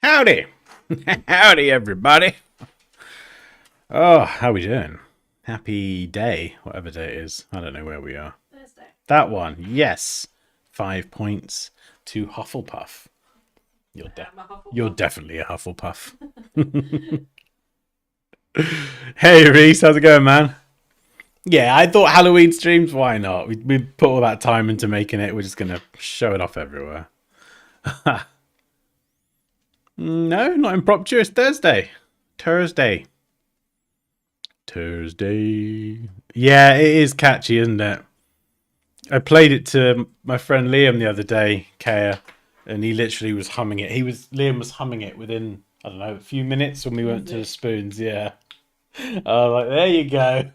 Howdy! Howdy, everybody! Oh, how we doing? Happy day, whatever day it is. I don't know where we are. Thursday. That one, yes. 5 points to Hufflepuff. I'm a You're Hufflepuff. definitely a Hufflepuff. Hey, Reese, how's it going, man? Yeah, I thought Halloween streams, why not? We put all that time into making it. We're just going to show it off everywhere. No, not impromptu. It's Thursday. Thursday. Thursday. Yeah, it is catchy, isn't it? I played it to my friend Liam the other day, Kaya, and he literally was humming it. Liam was humming it within, I don't know, a few minutes when we went to the spoons. Yeah. I was like, there you go.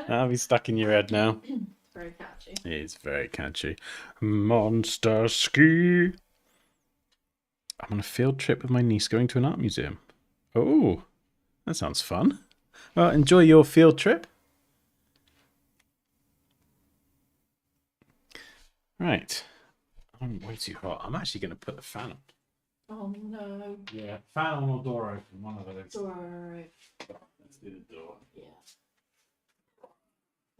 That'll be stuck in your head now. It's very catchy. It is very catchy. Monster Ski. I'm on a field trip with my niece going to an art museum. Oh, that sounds fun. Well, enjoy your field trip. Right. I'm way too hot. I'm actually going to put the fan on. Oh no. Yeah, fan on or door open. One of those. Sorry. Let's do the door. Yeah.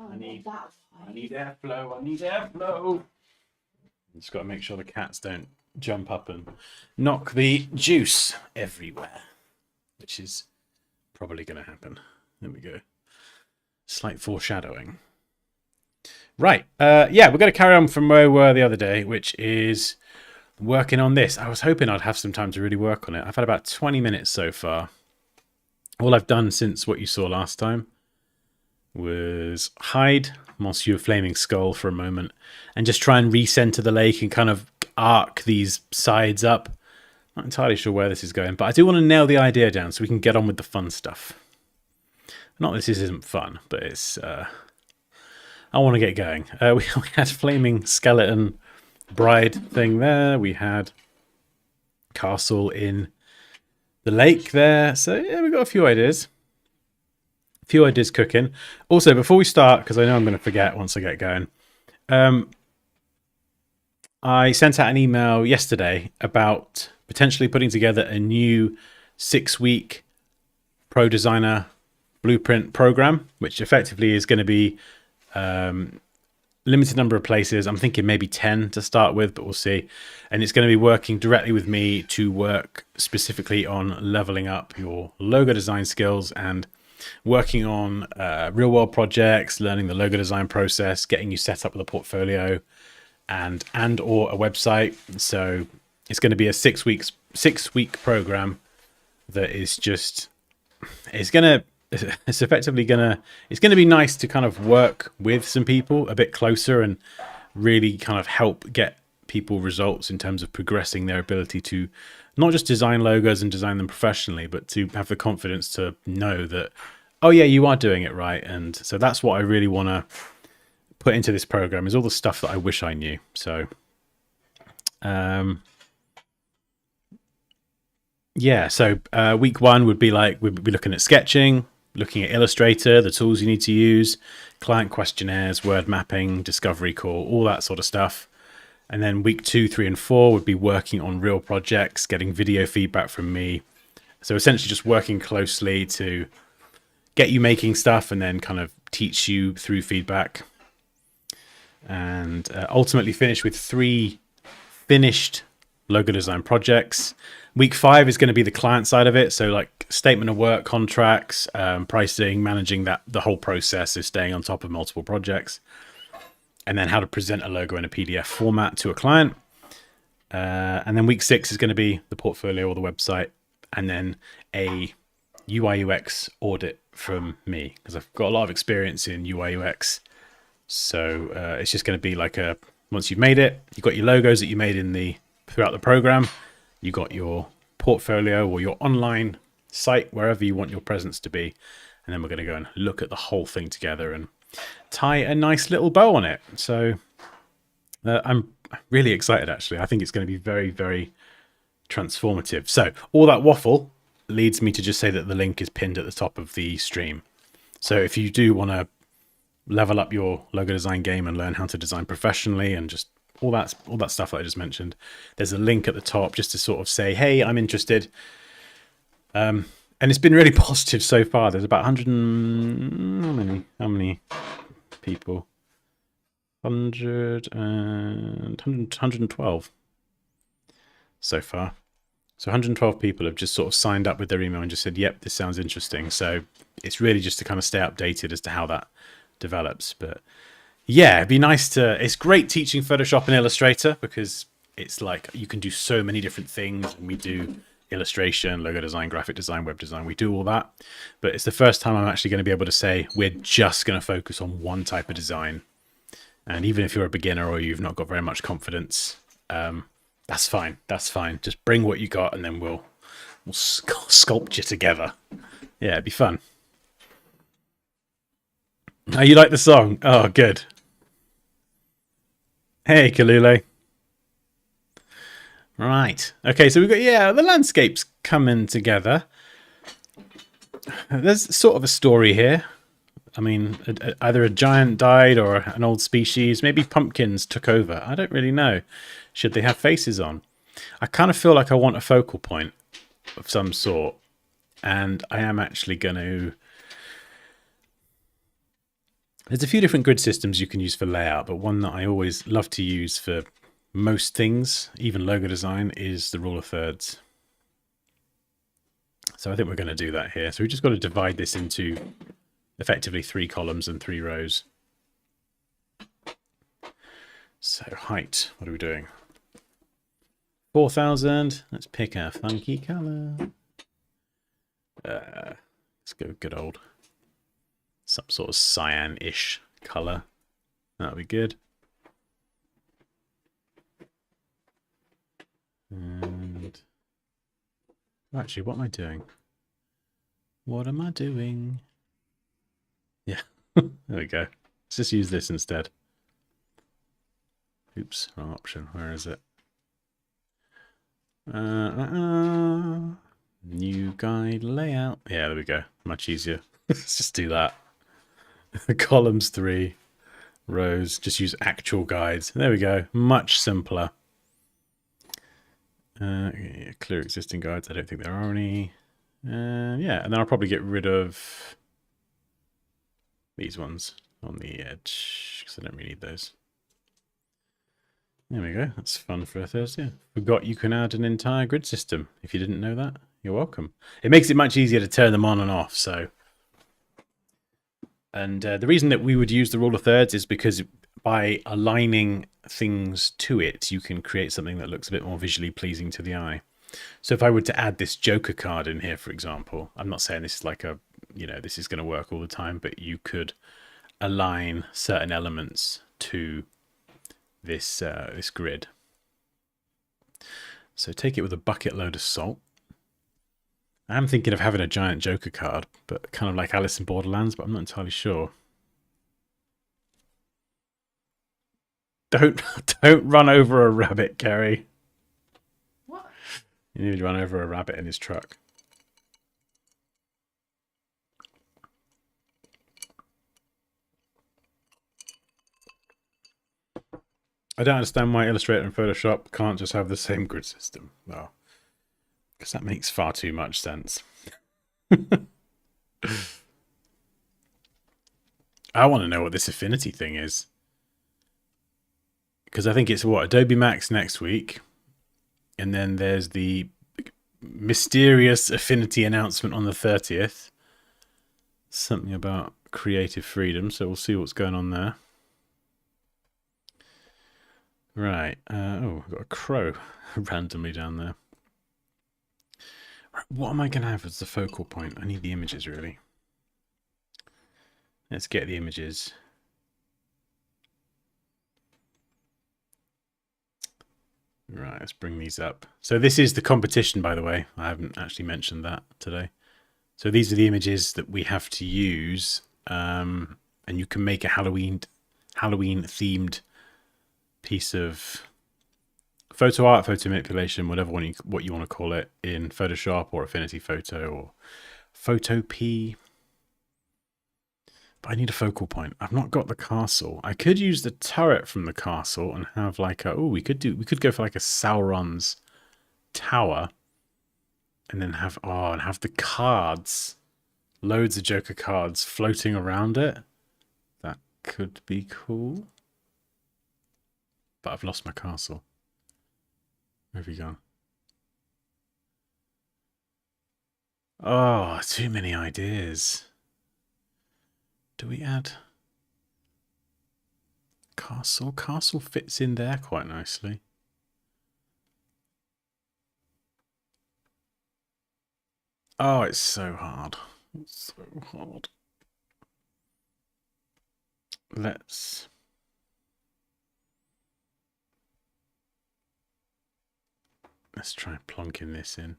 Oh, I need- that I need airflow. I need airflow. Just got to make sure the cats don't jump up and knock the juice everywhere, which is probably going to happen. There we go. Slight foreshadowing. Right. Yeah, we're going to carry on from where we were the other day, which is working on this. I was hoping I'd have some time to really work on it. I've had about 20 minutes so far. All I've done since what you saw last time was hide Monsieur Flaming Skull for a moment and just try and recenter the lake and kind of arc these sides up. Not entirely sure where this is going, but I do want to nail the idea down so we can get on with the fun stuff. Not that this isn't fun, but it's I want to get going. We had Flaming Skeleton Bride thing there. We had Castle in the lake there. So yeah, we've got a few ideas. A few ideas cooking. Also, before we start, because I know I'm going to forget once I get going, I sent out an email yesterday about potentially putting together a new 6-week Pro Designer Blueprint program, which effectively is going to be limited number of places. I'm thinking maybe 10 to start with, but we'll see. And it's going to be working directly with me to work specifically on leveling up your logo design skills and working on real world projects, learning the logo design process, getting you set up with a portfolio and or a website. So it's going to be a 6-week program that is just, it's effectively it's going to be nice to kind of work with some people a bit closer and really kind of help get people results in terms of progressing their ability to not just design logos and design them professionally, but to have the confidence to know that, oh yeah, you are doing it right. And so that's what I really want to put into this program, is all the stuff that I wish I knew. So yeah, so week 1 would be like, we'd be looking at sketching, looking at Illustrator, the tools you need to use, client questionnaires, word mapping, discovery call, all that sort of stuff. And then week 2, 3, and 4 would be working on real projects, getting video feedback from me. So essentially just working closely to get you making stuff and then kind of teach you through feedback. And ultimately finish with 3 finished logo design projects. Week 5 is going to be the client side of it. So like statement of work, contracts, pricing, managing the whole process of staying on top of multiple projects. And then how to present a logo in a PDF format to a client. And then week 6 is going to be the portfolio or the website. And then a UI UX audit from me, because I've got a lot of experience in UI UX. So it's just going to be like once you've made it, you've got your logos that you made throughout the program. You got your portfolio or your online site, wherever you want your presence to be. And then we're going to go and look at the whole thing together and tie a nice little bow on it. So I'm really excited, actually. I think it's going to be very, very transformative. So all that waffle leads me to just say that the link is pinned at the top of the stream. So if you do want to level up your logo design game and learn how to design professionally and just all that stuff that I just mentioned. There's a link at the top just to sort of say, hey, I'm interested. And it's been really positive so far. There's about 100 and, how many people? 112 so far. So 112 people have just sort of signed up with their email and just said, yep, this sounds interesting. So it's really just to kind of stay updated as to how that develops. But yeah, it'd be nice to, it's great teaching Photoshop and Illustrator because it's like you can do so many different things. And we do illustration, logo design, graphic design, web design. We do all that. But it's the first time I'm actually going to be able to say, we're just going to focus on one type of design. And even if you're a beginner or you've not got very much confidence, that's fine. That's fine. Just bring what you got and then we'll sculpt you together. Yeah, it'd be fun. Oh, you like the song? Oh, good. Hey, Kalule. Right. Okay, so we've got, yeah, the landscape's coming together. There's sort of a story here. I mean, either a giant died or an old species. Maybe pumpkins took over. I don't really know. Should they have faces on? I kind of feel like I want a focal point of some sort. And I am actually going to... There's a few different grid systems you can use for layout, but one that I always love to use for most things, even logo design, is the rule of thirds. So I think we're going to do that here. So we just got to divide this into effectively 3 columns and 3 rows. So height, what are we doing? 4,000. Let's pick a funky color. Let's go good old, some sort of cyan-ish color. That'll be good. And actually, what am I doing? What am I doing? Yeah, there we go. Let's just use this instead. Oops, wrong option. Where is it? New guide layout. Yeah, there we go. Much easier. Let's just do that. Columns 3, rows. Just use actual guides. There we go. Much simpler. Yeah, clear existing guides. I don't think there are any. Yeah, and then I'll probably get rid of these ones on the edge because I don't really need those. There we go. That's fun for a Thursday. Forgot you can add an entire grid system. If you didn't know that, you're welcome. It makes it much easier to turn them on and off. So, and the reason that we would use the rule of thirds is because by aligning things to it, you can create something that looks a bit more visually pleasing to the eye. So if I were to add this Joker card in here, for example, I'm not saying this is like a, you know, this is going to work all the time, but you could align certain elements to this this grid. So take it with a bucket load of salt. I'm thinking of having a giant Joker card, but kind of like Alice in Borderlands, but I'm not entirely sure. Don't run over a rabbit, Kerry. What? You need to run over a rabbit in his truck. I don't understand why Illustrator and Photoshop can't just have the same grid system. Well, because that makes far too much sense. I want to know what this affinity thing is. Because I think it's what, Adobe Max next week. And then there's the mysterious affinity announcement on the 30th. Something about creative freedom. So we'll see what's going on there. Right. Oh, I've got a crow randomly down there. Right, what am I going to have as the focal point? I need the images, really. Let's get the images. Right, let's bring these up. So this is the competition, by the way. I haven't actually mentioned that today. So these are the images that we have to use. And you can make a Halloween themed piece of photo art, photo manipulation, whatever what you want to call it, in Photoshop or Affinity Photo or Photopea. But I need a focal point. I've not got the castle. I could use the turret from the castle and have like a... Oh, we could go for like a Sauron's tower. And then have... Oh, and have the cards. Loads of Joker cards floating around it. That could be cool. But I've lost my castle. Where have you gone? Oh, too many ideas. Do we add... Castle? Castle fits in there quite nicely. Oh, it's so hard. It's so hard. Let's try plonking this in.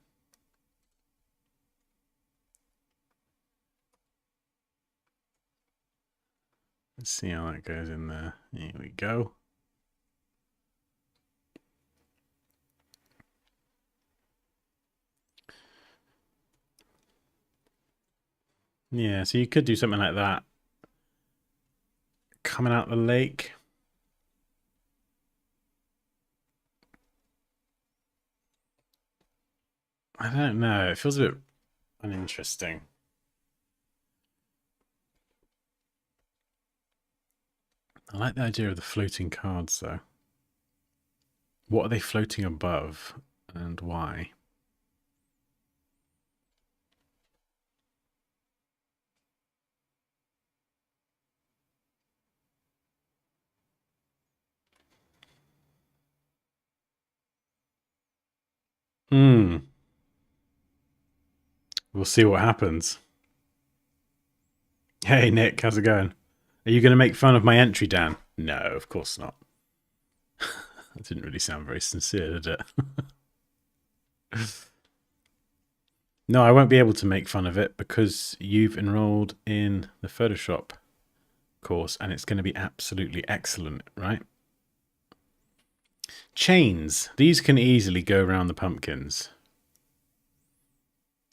Let's see how that goes in there. Here we go. Yeah, so you could do something like that. Coming out the lake. I don't know. It feels a bit uninteresting. I like the idea of the floating cards, though. What are they floating above, and why? We'll see what happens. Hey, Nick, how's it going? Are you going to make fun of my entry, Dan? No, of course not. That didn't really sound very sincere, did it? No, I won't be able to make fun of it because you've enrolled in the Photoshop course and it's going to be absolutely excellent, right? Chains. These can easily go around the pumpkins.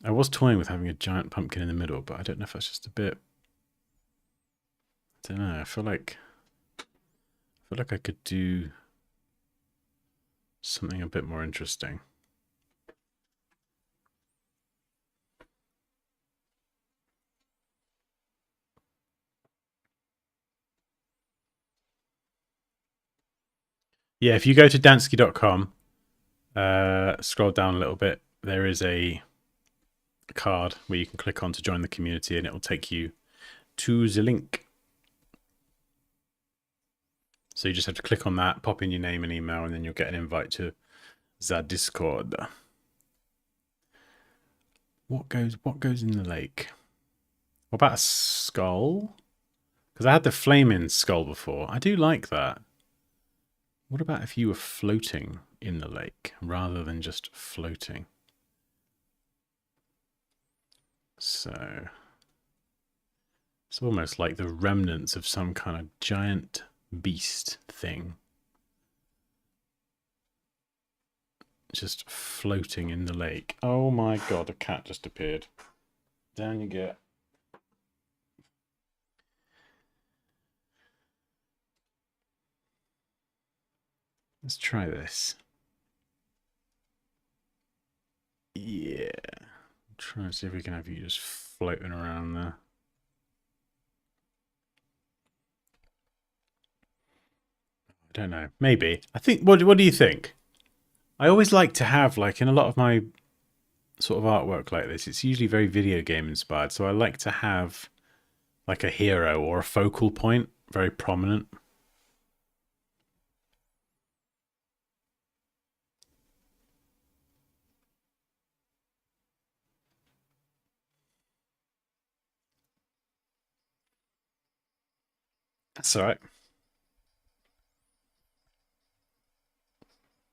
I was toying with having a giant pumpkin in the middle, but I don't know if that's just a bit... I don't know. I feel like I could do something a bit more interesting. Yeah, if you go to Dansky.com, scroll down a little bit, there is a card where you can click on to join the community and it will take you to the link. So you just have to click on that, pop in your name and email, and then you'll get an invite to the Discord. What goes in the lake? What about a skull? Because I had the flaming skull before. I do like that. What about if you were floating in the lake rather than just floating? So it's almost like the remnants of some kind of giant beast thing. Just floating in the lake. Oh my god, a cat just appeared. Down you get. Let's try this. Yeah. Try and see if we can have you just floating around there. I don't know. Maybe. I think. What do you think? I always like to have, like, in a lot of my sort of artwork like this, it's usually very video game inspired. So I like to have like a hero or a focal point, very prominent. That's all right.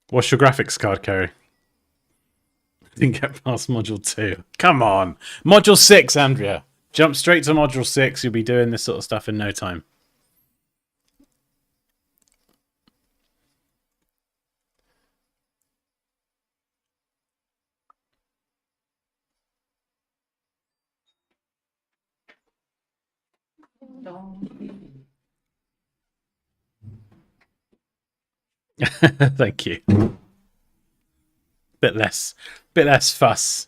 What's your graphics card, Kerry? Didn't get past module 2. Come on. Module 6, Andrea. Jump straight to module 6. You'll be doing this sort of stuff in no time. dong. Thank you. Bit less fuss.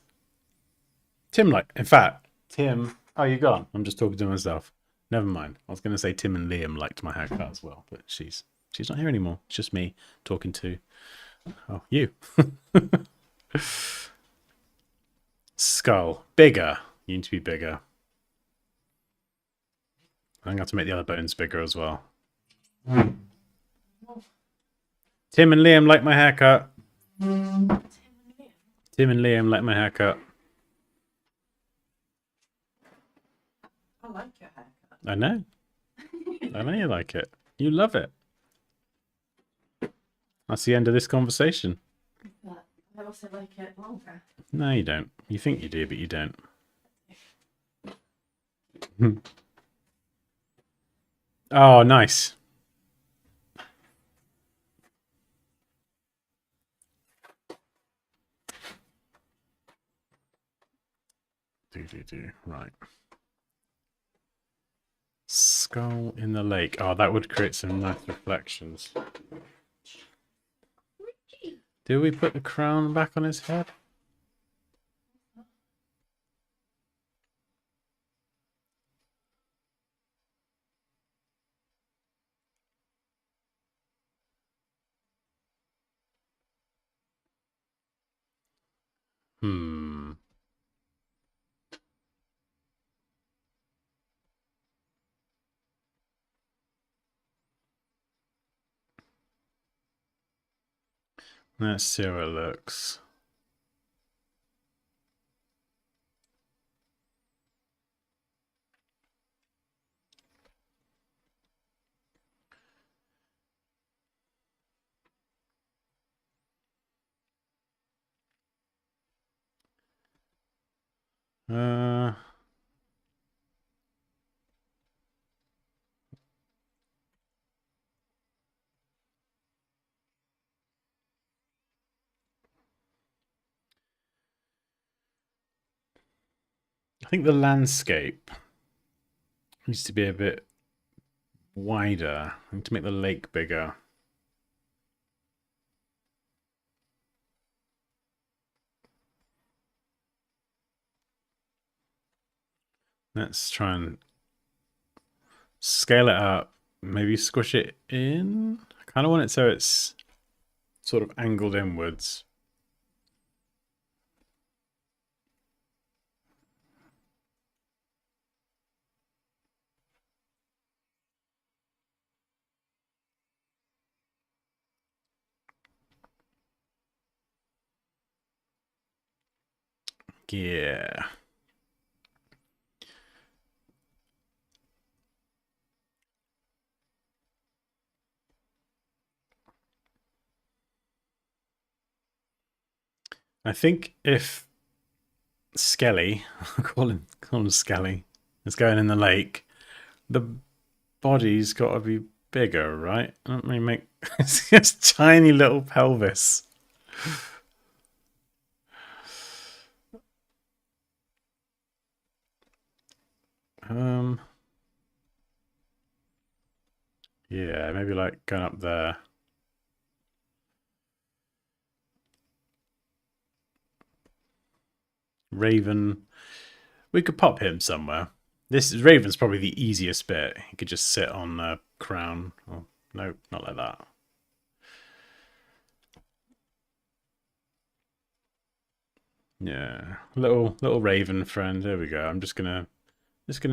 Tim, in fact, Tim. Oh, you gone? I'm just talking to myself. Never mind. I was going to say Tim and Liam liked my haircut as well, but she's not here anymore. It's just me talking to you. Skull bigger. You need to be bigger. I'm going to have to make the other bones bigger as well. Tim and Liam like my haircut. Tim and Liam like my haircut. I like your haircut. I know. I know you like it. You love it. That's the end of this conversation. But I also like it longer. No, you don't. You think you do, but you don't. Oh, nice. Right. Skull in the lake. Oh, that would create some nice reflections. Do we put the crown back on his head? Let's see how it looks. I think the landscape needs to be a bit wider. I need to make the lake bigger. Let's try and scale it up. Maybe squish it in. I kind of want it so it's sort of angled inwards. Yeah. I think if Skelly, call him Skelly, is going in the lake, the body's got to be bigger, right? Let me make this tiny little pelvis. Yeah, maybe like going up there. Raven. We could pop him somewhere. Raven's probably the easiest bit. He could just sit on the crown. Oh, no, not like that. Yeah, little Raven friend. There we go. I'm just gonna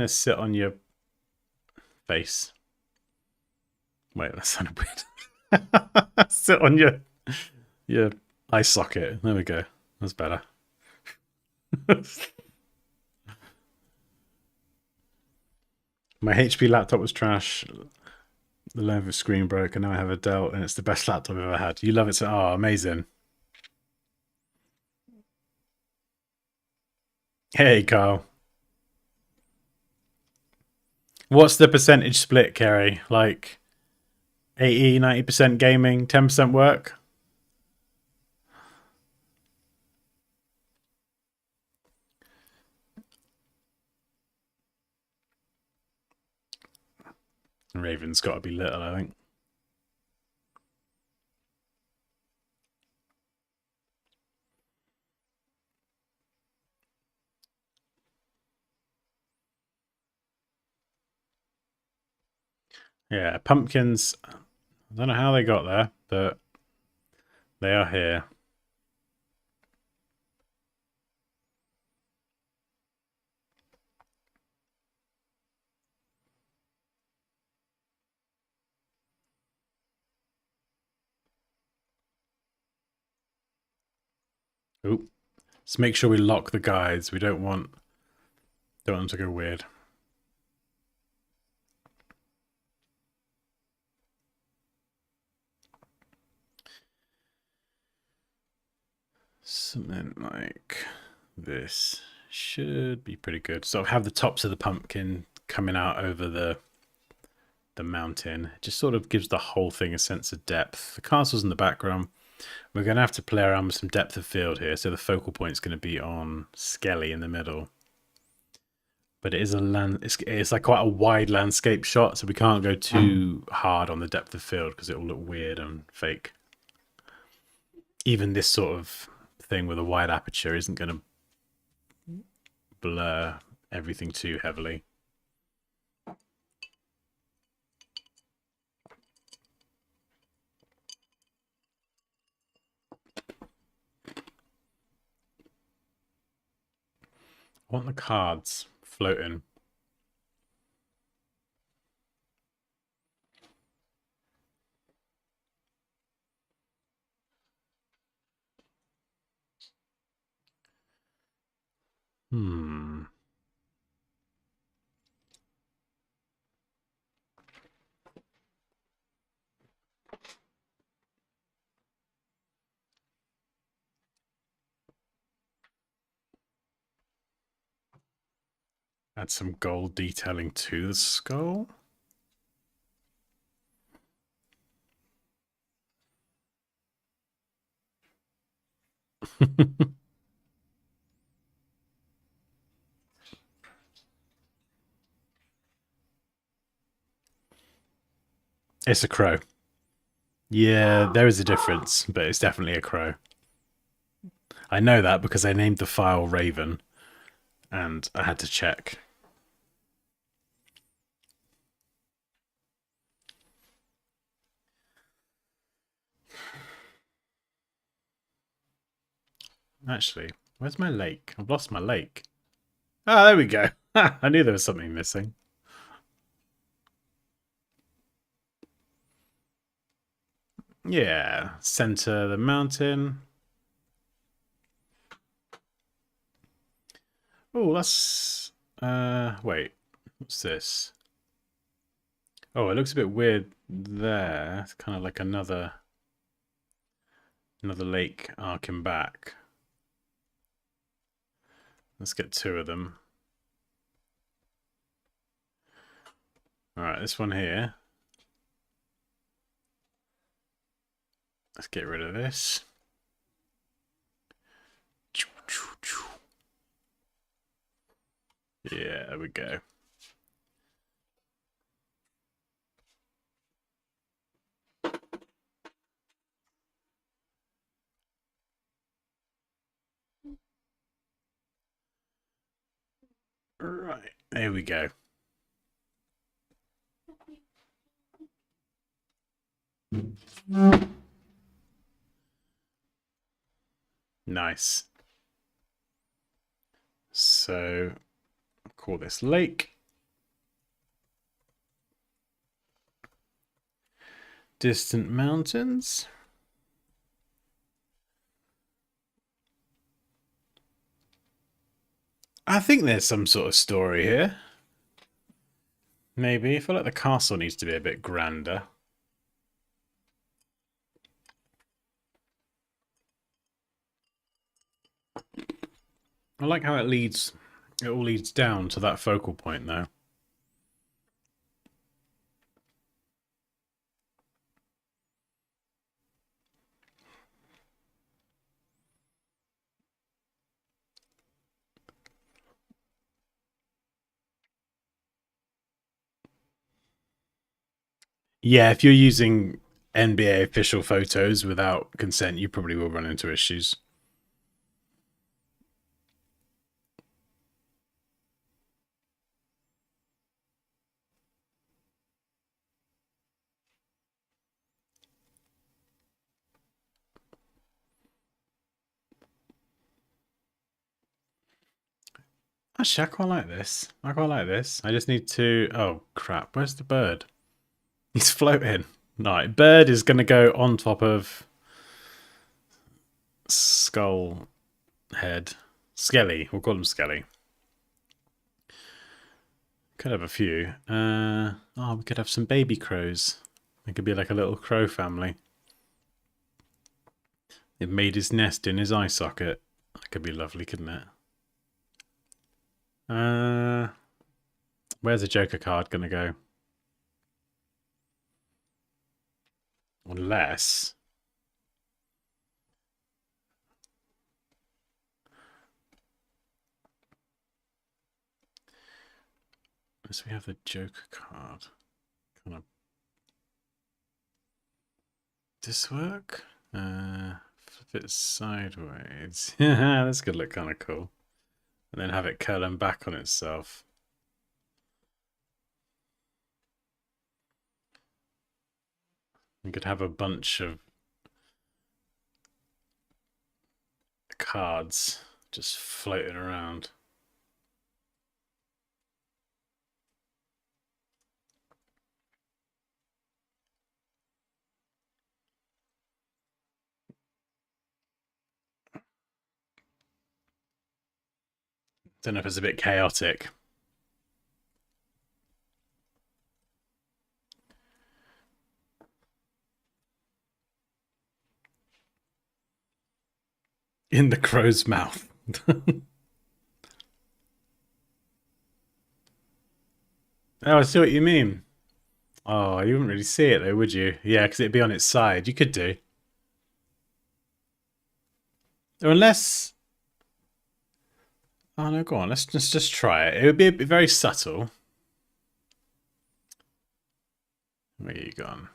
sit on your face. Wait, that sounded weird. Sit on your eye socket. There we go. That's better. My HP laptop was trash. The Lenovo screen broke, and now I have a Dell, and it's the best laptop I've ever had. You love it, so amazing. Hey, Carl. What's the percentage split, Kerry? Like 80, 90% gaming, 10% work? Raven's got to be little, I think. Yeah, pumpkins. I don't know how they got there, but they are here. Oop. Let's make sure we lock the guides. We don't want them to go weird. Something like this should be pretty good. So have the tops of the pumpkin coming out over the mountain. It just sort of gives the whole thing a sense of depth. The castle's in the background. We're going to have to play around with some depth of field here. So the focal point is going to be on Skelly in the middle. But it is it's like quite a wide landscape shot, so we can't go too hard on the depth of field because it will look weird and fake. Even this sort of thing with a wide aperture isn't going to blur everything too heavily. I want the cards floating. Add some gold detailing to the skull. It's a crow. Yeah, there is a difference, but it's definitely a crow. I know that because I named the file Raven, and I had to check. Actually, where's my lake? I've lost my lake. Ah, there we go. I knew there was something missing. Yeah, center the mountain. Oh, that's... wait. What's this? Oh, it looks a bit weird there. It's kind of like another lake arcing back. Let's get two of them. Alright, this one here. Let's get rid of this. Yeah, there we go. Right, there we go. Nice. So, call this lake. Distant mountains. I think there's some sort of story here. Maybe. I feel like the castle needs to be a bit grander. I like how it all leads down to that focal point though. Yeah, if you're using NBA official photos without consent, you probably will run into issues. Actually, I quite like this. I quite like this. I just need to... Oh, crap. Where's the bird? He's floating. No, bird is going to go on top of skull head. Skelly. We'll call him Skelly. Could have a few. Oh, we could have some baby crows. It could be like a little crow family. It made his nest in his eye socket. That could be lovely, couldn't it? Where's the Joker card going to go? Unless... Unless we have the Joker card. Kind of... This work? Flip it sideways. This could look kind of cool. And then have it curling back on itself. You could have a bunch of cards just floating around. Don't know if it's a bit chaotic. In the crow's mouth. Oh, I see what you mean. Oh, you wouldn't really see it though, would you? Yeah, because it'd be on its side. You could do. Or unless... Oh, no, go on. Let's just try it. It would be very subtle. Where are you gone?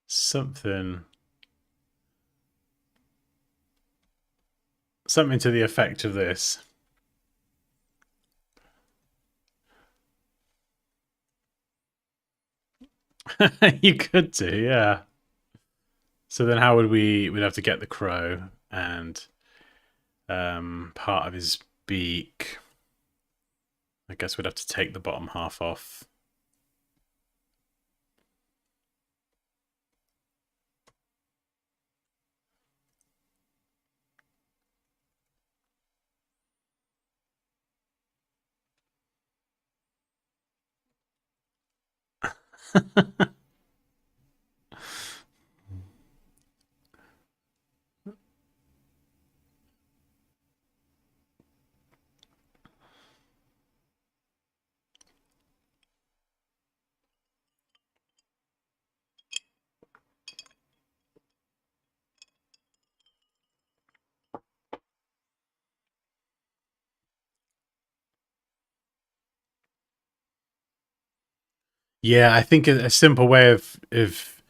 Something to the effect of this. You could do, yeah. So then how would we'd have to get the crow and part of his beak. I guess we'd have to take the bottom half off. Yeah, I think a simple way of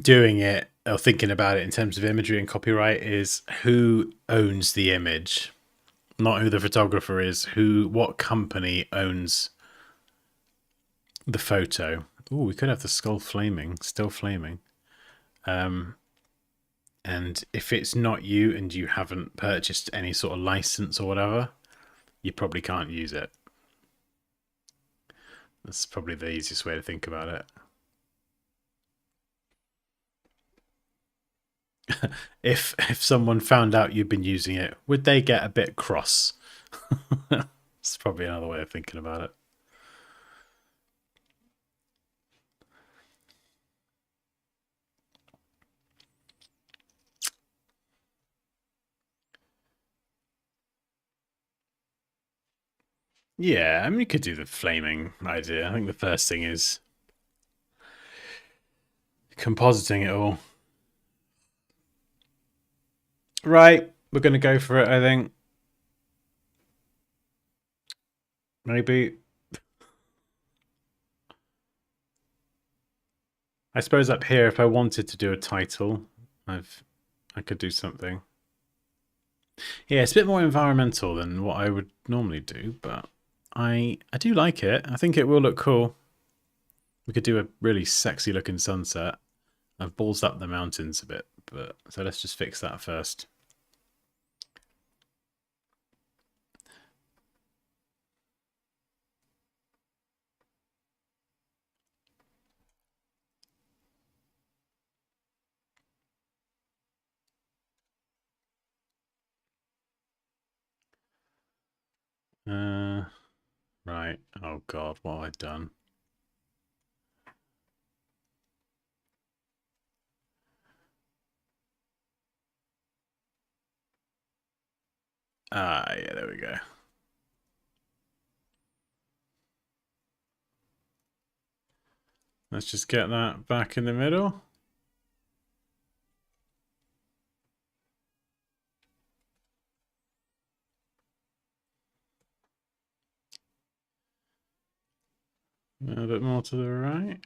doing it or thinking about it in terms of imagery and copyright is who owns the image, not who the photographer is. What company owns the photo? Oh, we could have the skull flaming, still flaming. And if it's not you and you haven't purchased any sort of license or whatever, you probably can't use it. That's probably the easiest way to think about it. If someone found out you've been using it, would they get a bit cross? It's probably another way of thinking about it. Yeah, I mean, you could do the flaming idea. I think the first thing is compositing it all. Right, we're going to go for it, I think. Maybe. I suppose up here, if I wanted to do a title, I could do something. Yeah, it's a bit more environmental than what I would normally do, but I do like it. I think it will look cool. We could do a really sexy looking sunset. I've ballsed up the mountains a bit, but so let's just fix that first. Right. Oh God, what have I done? Ah, yeah, there we go. Let's just get that back in the middle. A bit more to the right.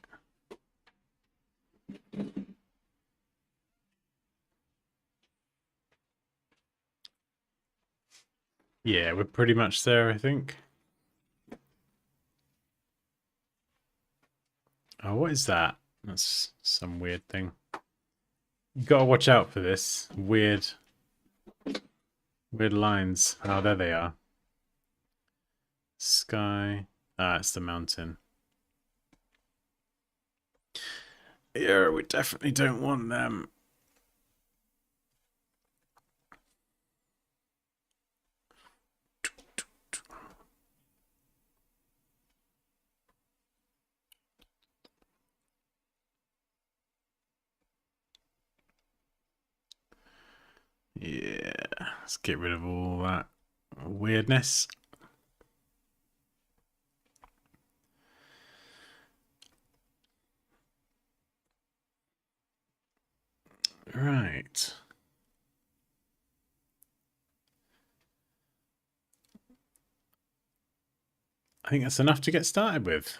Yeah, we're pretty much there, I think. Oh, what is that? That's some weird thing. You gotta watch out for this. Weird lines. Oh, there they are. Sky. Ah, it's the mountain. Yeah, we definitely don't want them. Yeah, let's get rid of all that weirdness. Right. I think that's enough to get started with.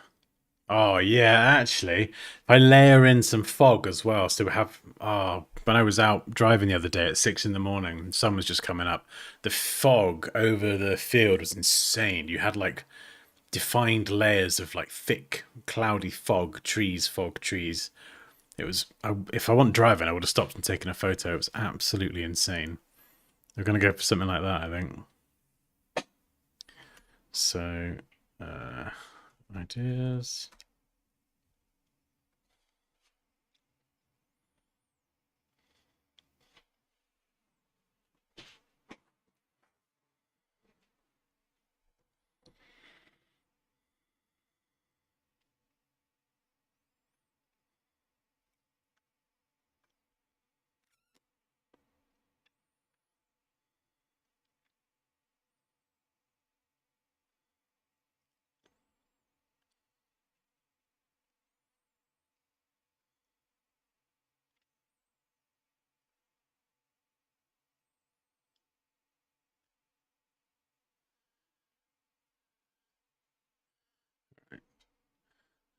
Oh yeah, actually, if I layer in some fog as well, so we have. Oh, when I was out driving the other day at 6 in the morning, the sun was just coming up. The fog over the field was insane. You had like defined layers of like thick, cloudy fog trees. It was. If I wasn't driving, I would have stopped and taken a photo. It was absolutely insane. We're gonna go for something like that, I think. So, ideas.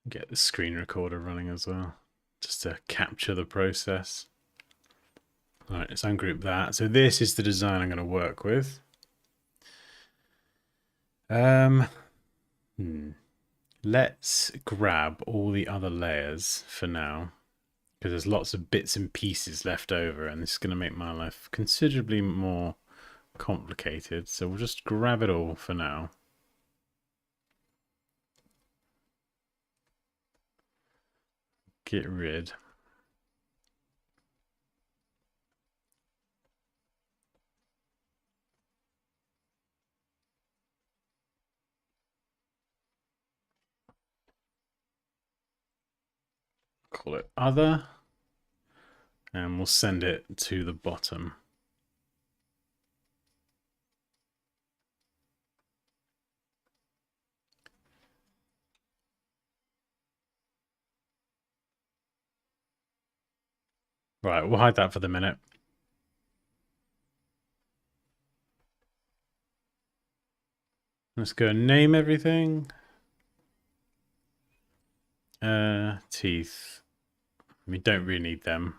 Get the screen recorder running as well, just to capture the process. All right, let's ungroup that. So this is the design I'm going to work with. Let's grab all the other layers for now, because there's lots of bits and pieces left over, and this is going to make my life considerably more complicated. So we'll just grab it all for now. Get rid. Call it other, and we'll send it to the bottom. Right, we'll hide that for the minute. Let's go and name everything. Teeth. We don't really need them.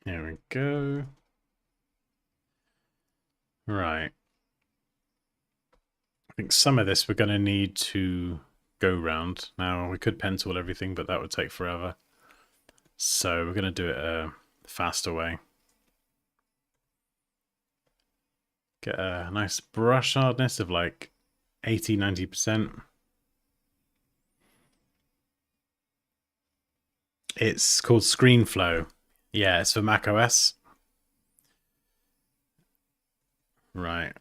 There we go. Right. I think some of this we're going to need to go round. Now, we could pen tool everything, but that would take forever. So we're going to do it a faster way. Get a nice brush hardness of like 80-90%. It's called ScreenFlow. Yeah, it's for Mac OS. Right.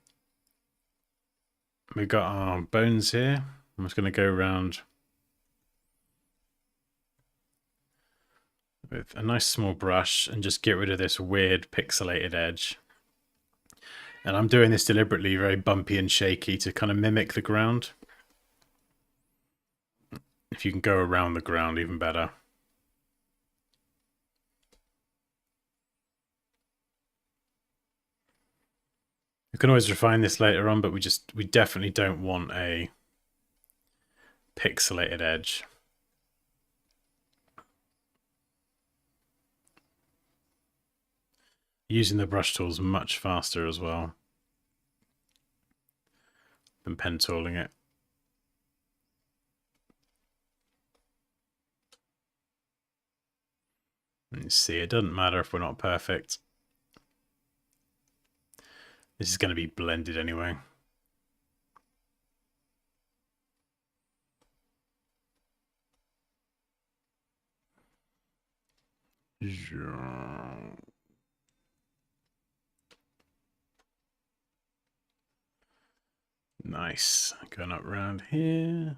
We've got our bones here. I'm just going to go around with a nice small brush and just get rid of this weird pixelated edge. And I'm doing this deliberately very bumpy and shaky to kind of mimic the ground. If you can go around the ground, even better. You can always refine this later on, but we definitely don't want a pixelated edge. Using the brush tools much faster as well than pen tooling it. And you see, it doesn't matter if we're not perfect. This is going to be blended anyway. Nice. Going up around here.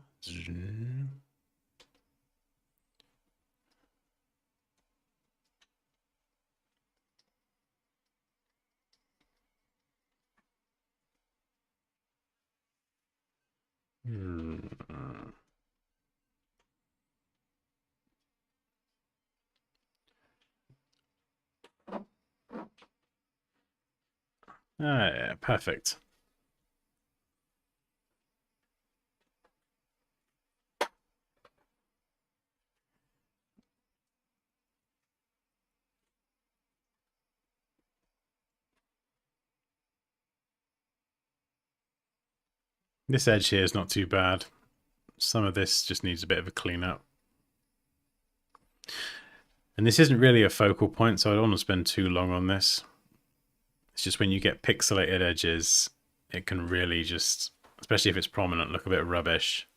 Yeah, perfect. This edge here is not too bad. Some of this just needs a bit of a cleanup. And this isn't really a focal point, so I don't want to spend too long on this. It's just when you get pixelated edges, it can really just, especially if it's prominent, look a bit rubbish.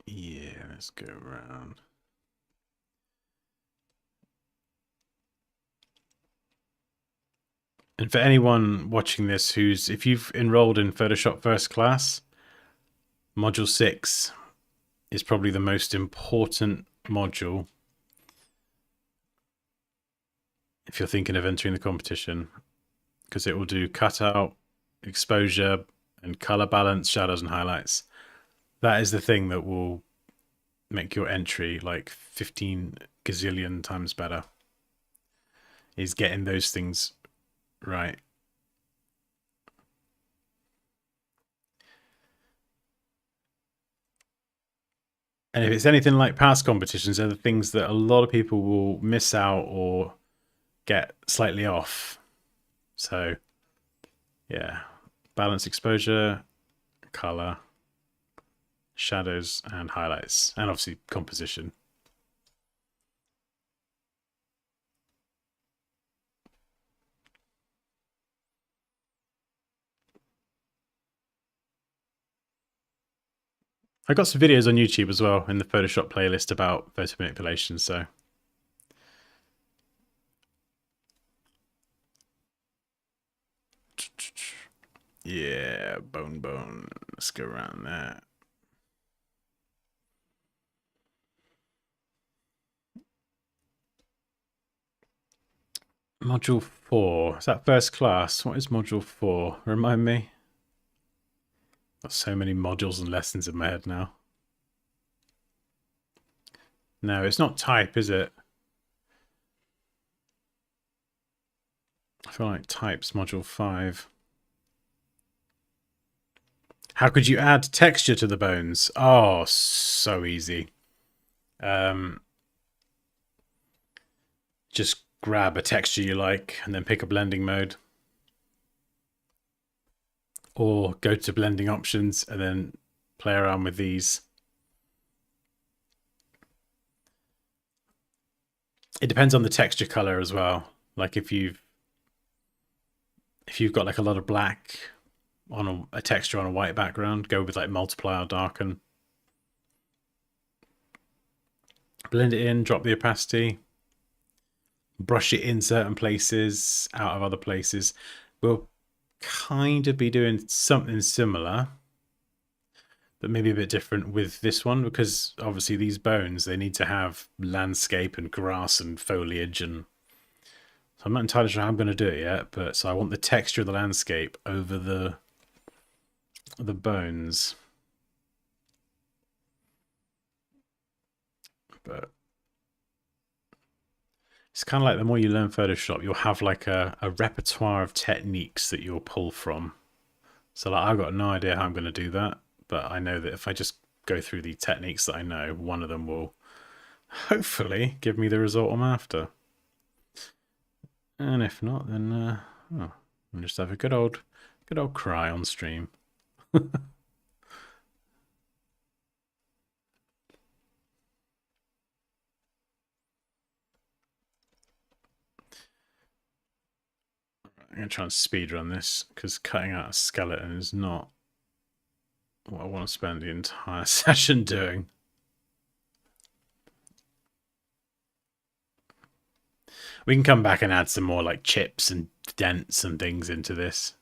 Yeah, let's go around. And for anyone watching this if you've enrolled in Photoshop First Class, Module 6 is probably the most important module if you're thinking of entering the competition, because it will do cutout, exposure, and color balance, shadows, and highlights. That is the thing that will make your entry like 15 gazillion times better, is getting those things right. And if it's anything like past competitions, they're the things that a lot of people will miss out or get slightly off. So, yeah, balance, exposure, color, shadows, and highlights, and obviously composition. I got some videos on YouTube as well in the Photoshop playlist about photo manipulation, so Yeah, bone. Let's go around there. Module 4. Is that first class? What is module 4? Remind me. Got so many modules and lessons in my head now. No, it's not type, is it? I feel like type's module 5. How could you add texture to the bones? Oh, so easy. Just grab a texture you like and then pick a blending mode. Or go to blending options and then play around with these. It depends on the texture color as well. Like if you've got like a lot of black on a texture on a white background, go with like multiply or darken. Blend it in, drop the opacity, brush it in certain places, out of other places. We'll kind of be doing something similar, but maybe a bit different with this one, because obviously these bones, they need to have landscape and grass and foliage, and so I'm not entirely sure how I'm going to do it yet, but so I want the texture of the landscape over the bones. But it's kind of like the more you learn Photoshop, you'll have like a repertoire of techniques that you'll pull from. So like I've got no idea how I'm going to do that, but I know that if I just go through the techniques that I know, one of them will hopefully give me the result I'm after. And if not, then I'll just have a good old cry on stream. I'm going to try and speedrun this, because cutting out a skeleton is not what I want to spend the entire session doing. We can come back and add some more like chips and dents and things into this.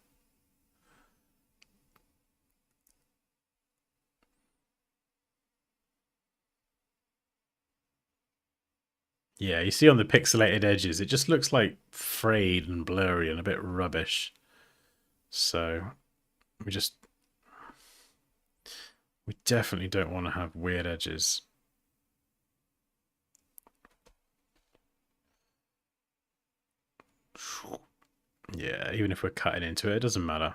Yeah, you see on the pixelated edges, it just looks like frayed and blurry and a bit rubbish. So we definitely don't want to have weird edges. Yeah, even if we're cutting into it, it doesn't matter.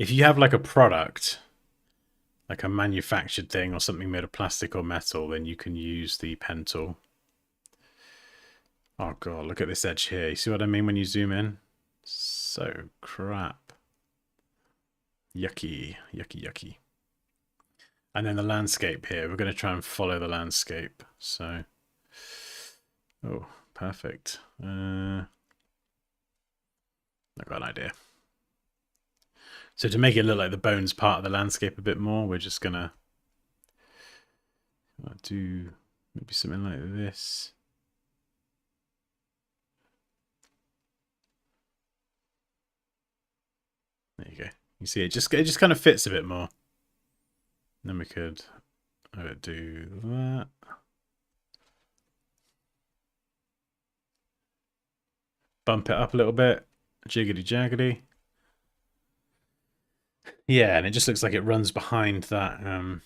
If you have like a product, like a manufactured thing or something made of plastic or metal, then you can use the pen tool. Oh god, look at this edge here. You see what I mean when you zoom in? So crap. Yucky, yucky, yucky. And then the landscape here. We're going to try and follow the landscape. So, oh, perfect. I've got an idea. So to make it look like the bones part of the landscape a bit more, we're just going to do maybe something like this. There you go. You see, it just kind of fits a bit more. Then we could do that. Bump it up a little bit. Jiggity jaggedy. Yeah, and it just looks like it runs behind that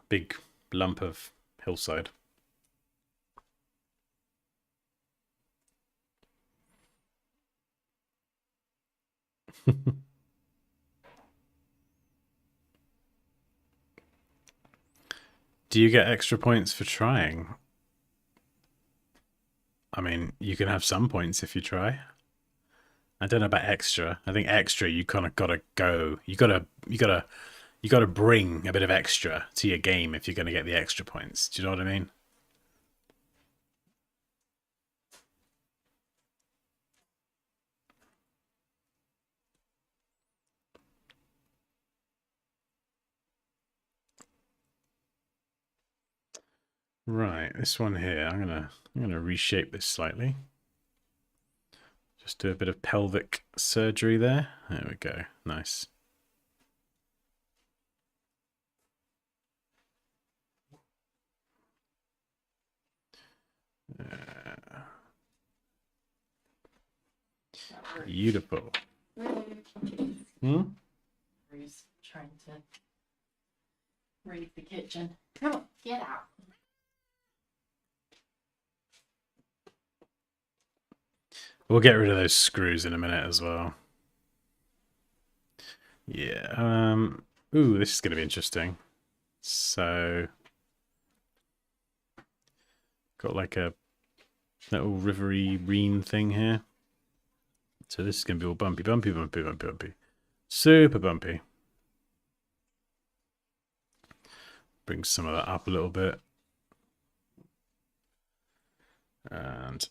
big lump of hillside. Do you get extra points for trying? I mean, you can have some points if you try. I don't know about extra. I think extra, you kind of gotta go. You gotta bring a bit of extra to your game if you're gonna get the extra points. Do you know what I mean? Right, this one here, I'm gonna reshape this slightly. Just do a bit of pelvic surgery there. There we go. Nice. Beautiful. Hmm? Who's trying to read the kitchen? Come on, get out. We'll get rid of those screws in a minute as well. Yeah. Ooh, this is going to be interesting. So, got like a little rivery green thing here. So this is going to be all bumpy, bumpy, bumpy, bumpy, bumpy. Super bumpy. Bring some of that up a little bit. And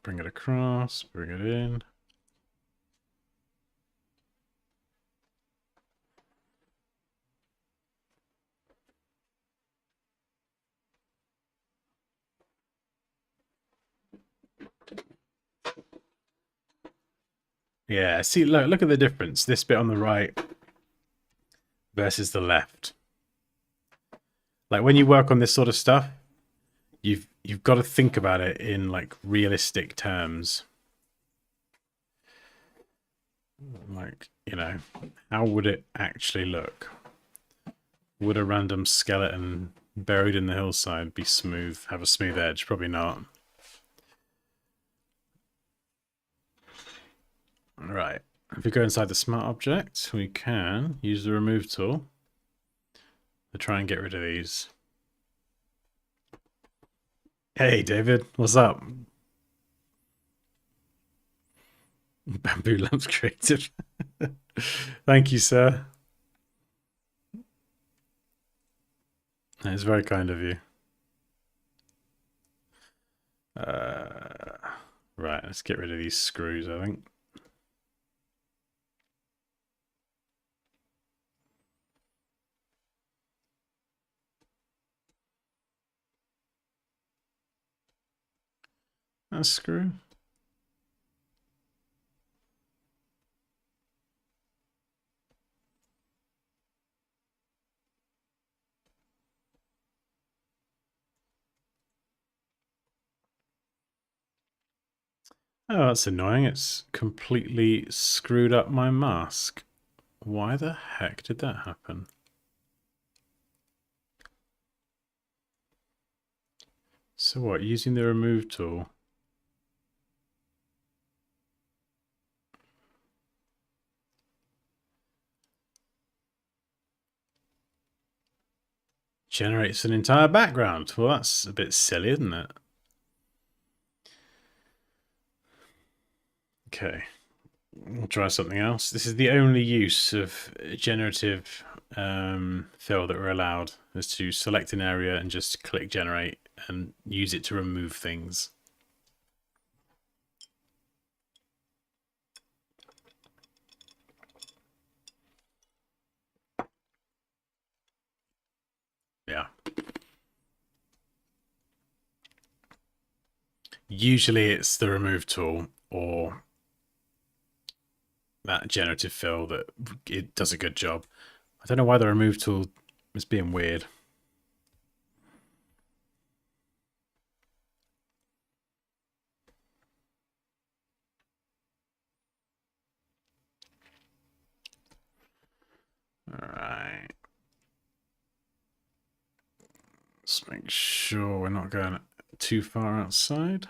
bring it across, bring it in. Yeah, see, look at the difference. This bit on the right versus the left. Like when you work on this sort of stuff, you've got to think about it in like realistic terms. Like, you know, how would it actually look? Would a random skeleton buried in the hillside be smooth, have a smooth edge? Probably not. Right. If we go inside the smart object, we can use the remove tool to try and get rid of these. Hey, David, what's up? Bamboo Lamps Creative. Thank you, sir. That is very kind of you. Right, let's get rid of these screws, I think. A screw. Oh, that's annoying. It's completely screwed up my mask. Why the heck did that happen? So what, using the remove tool? Generates an entire background. Well, that's a bit silly, isn't it? Okay, we'll try something else. This is the only use of generative fill that we're allowed, is to select an area and just click generate and use it to remove things. Yeah. Usually it's the remove tool or that generative fill that it does a good job. I don't know why the remove tool is being weird. All right. Let's make sure we're not going too far outside.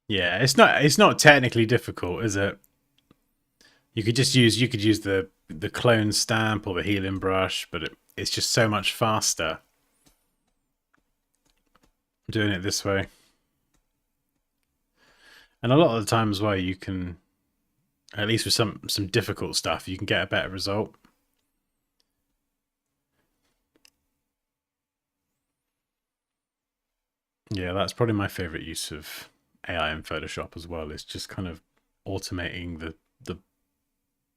Yeah, it's not technically difficult, is it? You could use the clone stamp or the healing brush, but it's just so much faster doing it this way. And a lot of the time as well, you can At least with some difficult stuff, you can get a better result. Yeah, that's probably my favorite use of AI in Photoshop as well. It's just kind of automating the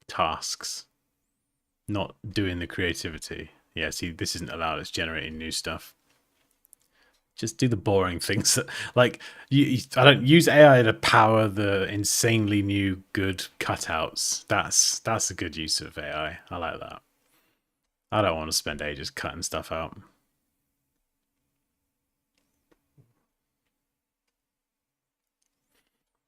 tasks, not doing the creativity. Yeah, see, this isn't allowed. It's generating new stuff. Just do the boring things. Like I don't use AI to power the insanely new good cutouts. That's a good use of AI. I like that. I don't want to spend ages cutting stuff out.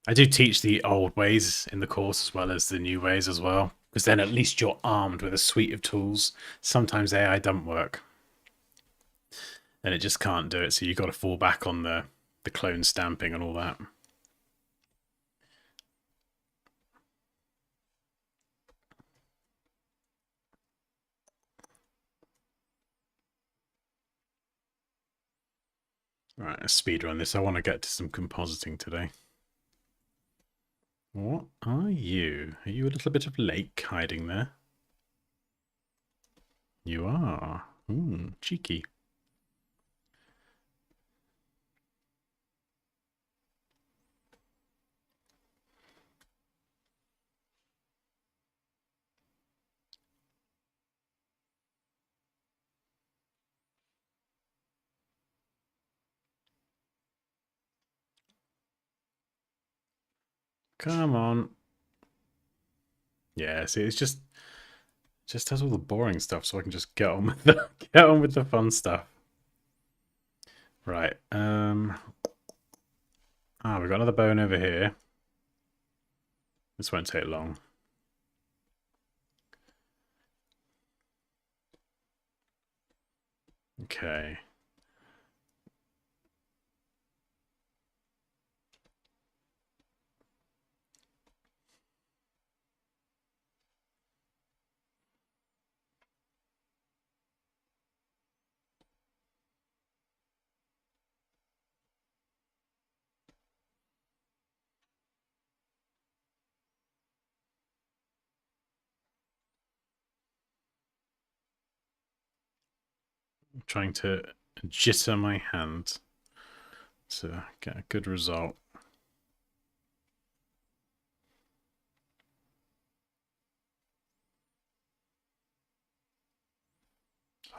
I do teach the old ways in the course as well as the new ways as well, because then at least you're armed with a suite of tools. Sometimes AI don't work, and it just can't do it, so you've got to fall back on the clone stamping and all that. Right, let's speed run this. I want to get to some compositing today. What are you? Are you a little bit of lake hiding there? You are. Cheeky. Come on. Yeah, see, it's just does all the boring stuff, so I can just get on with the fun stuff. Right. We've got another bone over here. This won't take long. Okay. I'm trying to jitter my hand to get a good result.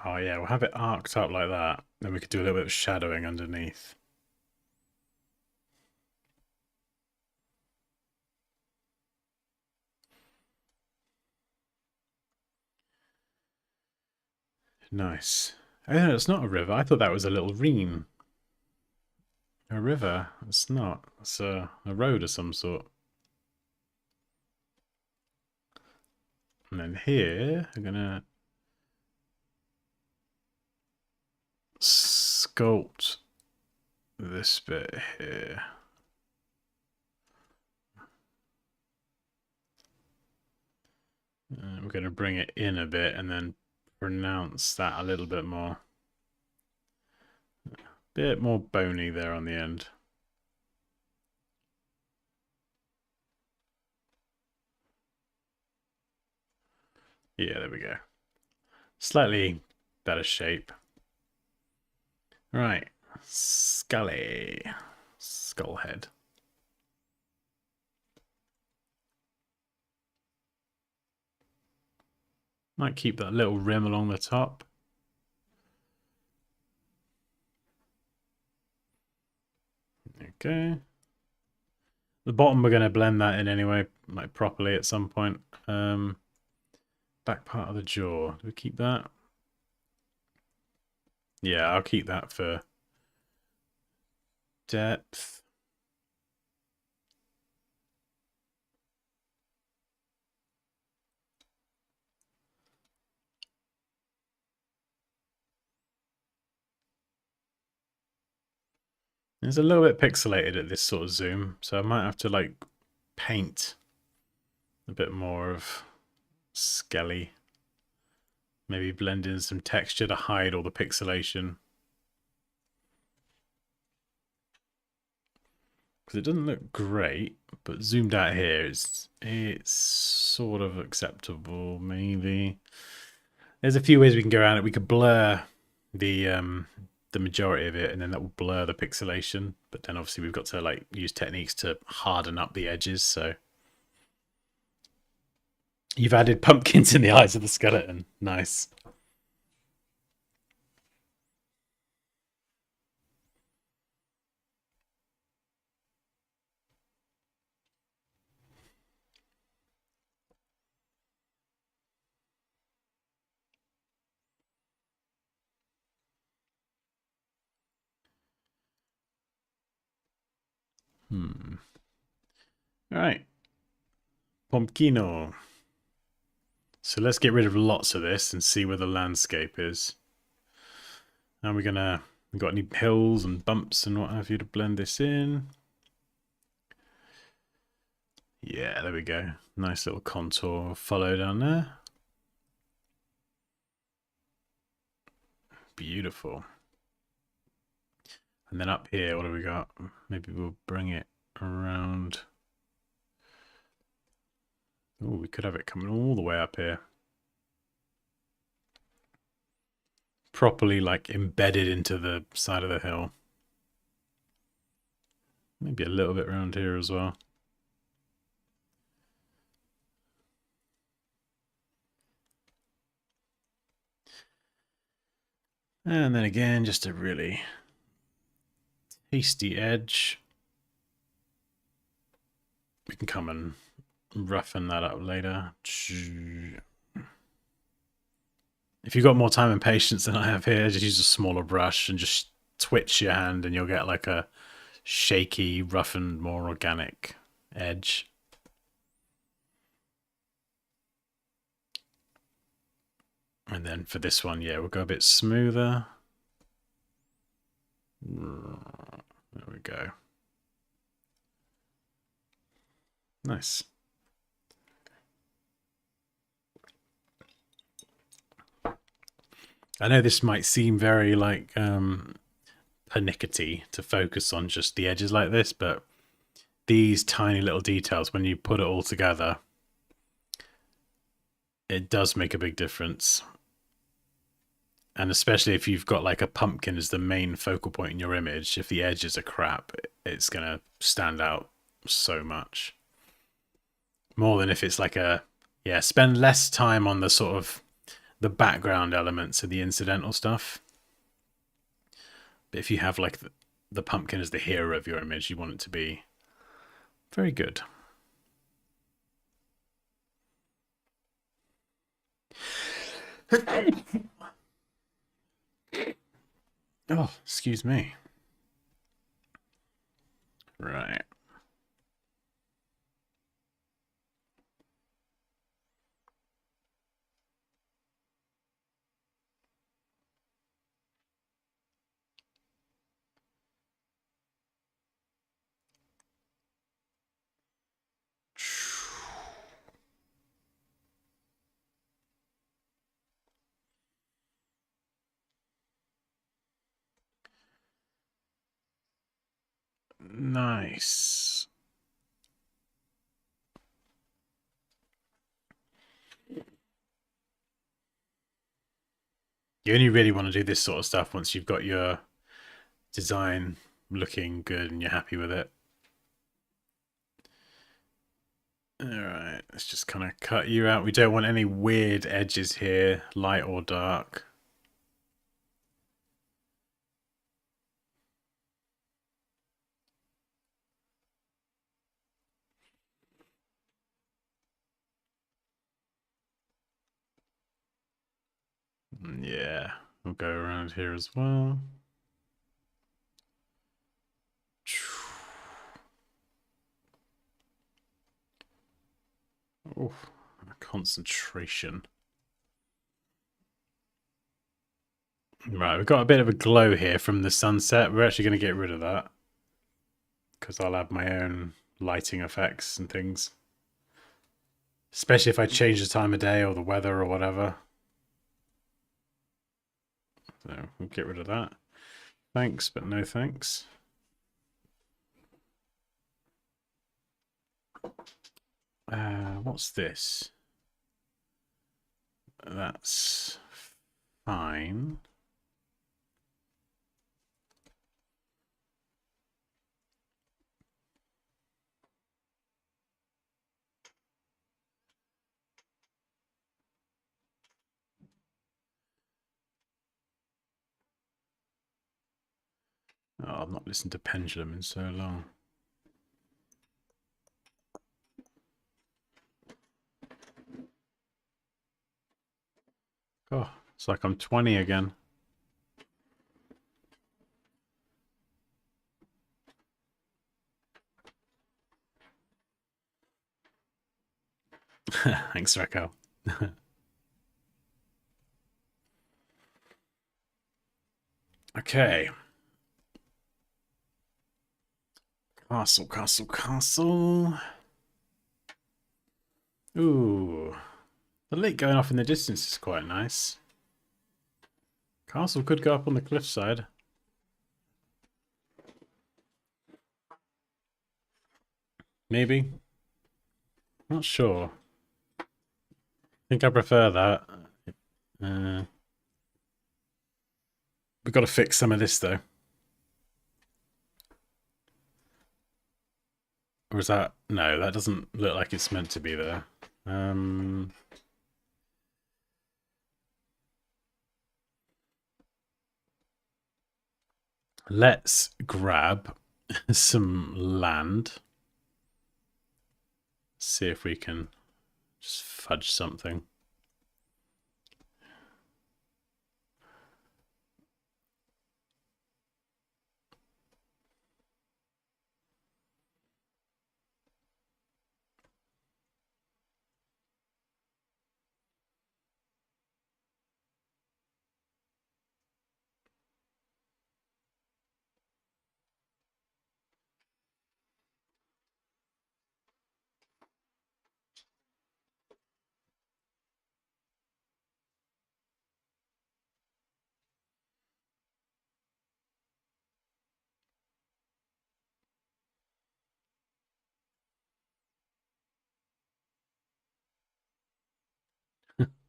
Oh yeah, we'll have it arced up like that. Then we could do a little bit of shadowing underneath. Nice. Oh, no, it's not a river. I thought that was a little ream. A river? It's not. It's a road of some sort. And then here, I'm gonna sculpt this bit here. We're going to bring it in a bit and then pronounce that a little bit more. Bit more bony there on the end. Yeah, there we go. Slightly better shape. Right. Scully. Skull head. Might keep that little rim along the top. Okay. The bottom, we're going to blend that in anyway, like properly at some point. Back part of the jaw. Do we keep that? Yeah, I'll keep that for depth. It's a little bit pixelated at this sort of zoom, so I might have to like paint a bit more of Skelly. Maybe blend in some texture to hide all the pixelation. because it doesn't look great, but zoomed out here, it's sort of acceptable, maybe. There's a few ways we can go around it. We could blur the majority of it, and then that will blur the pixelation. But then obviously we've got to like use techniques to harden up the edges. So you've added pumpkins in the eyes of the skeleton. Nice. All right. Pumpkino. So let's get rid of lots of this and see where the landscape is. Now we got any hills and bumps and what have you to blend this in? Yeah, there we go. Nice little contour follow down there. Beautiful. And then up here, what do we got? Maybe we'll bring it around. Oh, we could have it coming all the way up here. Properly like embedded into the side of the hill. Maybe a little bit around here as well. And then again, just a really tasty edge. We can come and roughen that up later. If you've got more time and patience than I have here, just use a smaller brush and just twitch your hand and you'll get like a shaky, roughened, more organic edge. And then for this one, yeah, we'll go a bit smoother. There we go. Nice. I know this might seem very like pernickety to focus on just the edges like this, but these tiny little details, when you put it all together, it does make a big difference. And especially if you've got like a pumpkin as the main focal point in your image, if the edges are crap, it's going to stand out so much. More than if it's like spend less time on the sort of the background elements and the incidental stuff. But if you have like the pumpkin as the hero of your image, you want it to be very good. Oh, excuse me. Right. Nice. You only really want to do this sort of stuff once you've got your design looking good and you're happy with it. Alright, let's just kind of cut you out. We don't want any weird edges here, light or dark. Yeah, we'll go around here as well. Oh, concentration. Right, we've got a bit of a glow here from the sunset. We're actually going to get rid of that because I'll add my own lighting effects and things. Especially if I change the time of day or the weather or whatever. So we'll get rid of that. Thanks, but no thanks. What's this? That's fine. Oh, I've not listened to Pendulum in so long. Oh, it's like I'm 20 again. Thanks, Raquel. Okay. Castle, castle, castle. Ooh. The lake going off in the distance is quite nice. Castle could go up on the cliffside. Maybe. Not sure. I think I prefer that. We've got to fix some of this, though. Or is that... No, that doesn't look like it's meant to be there. Let's grab some land. See if we can just fudge something.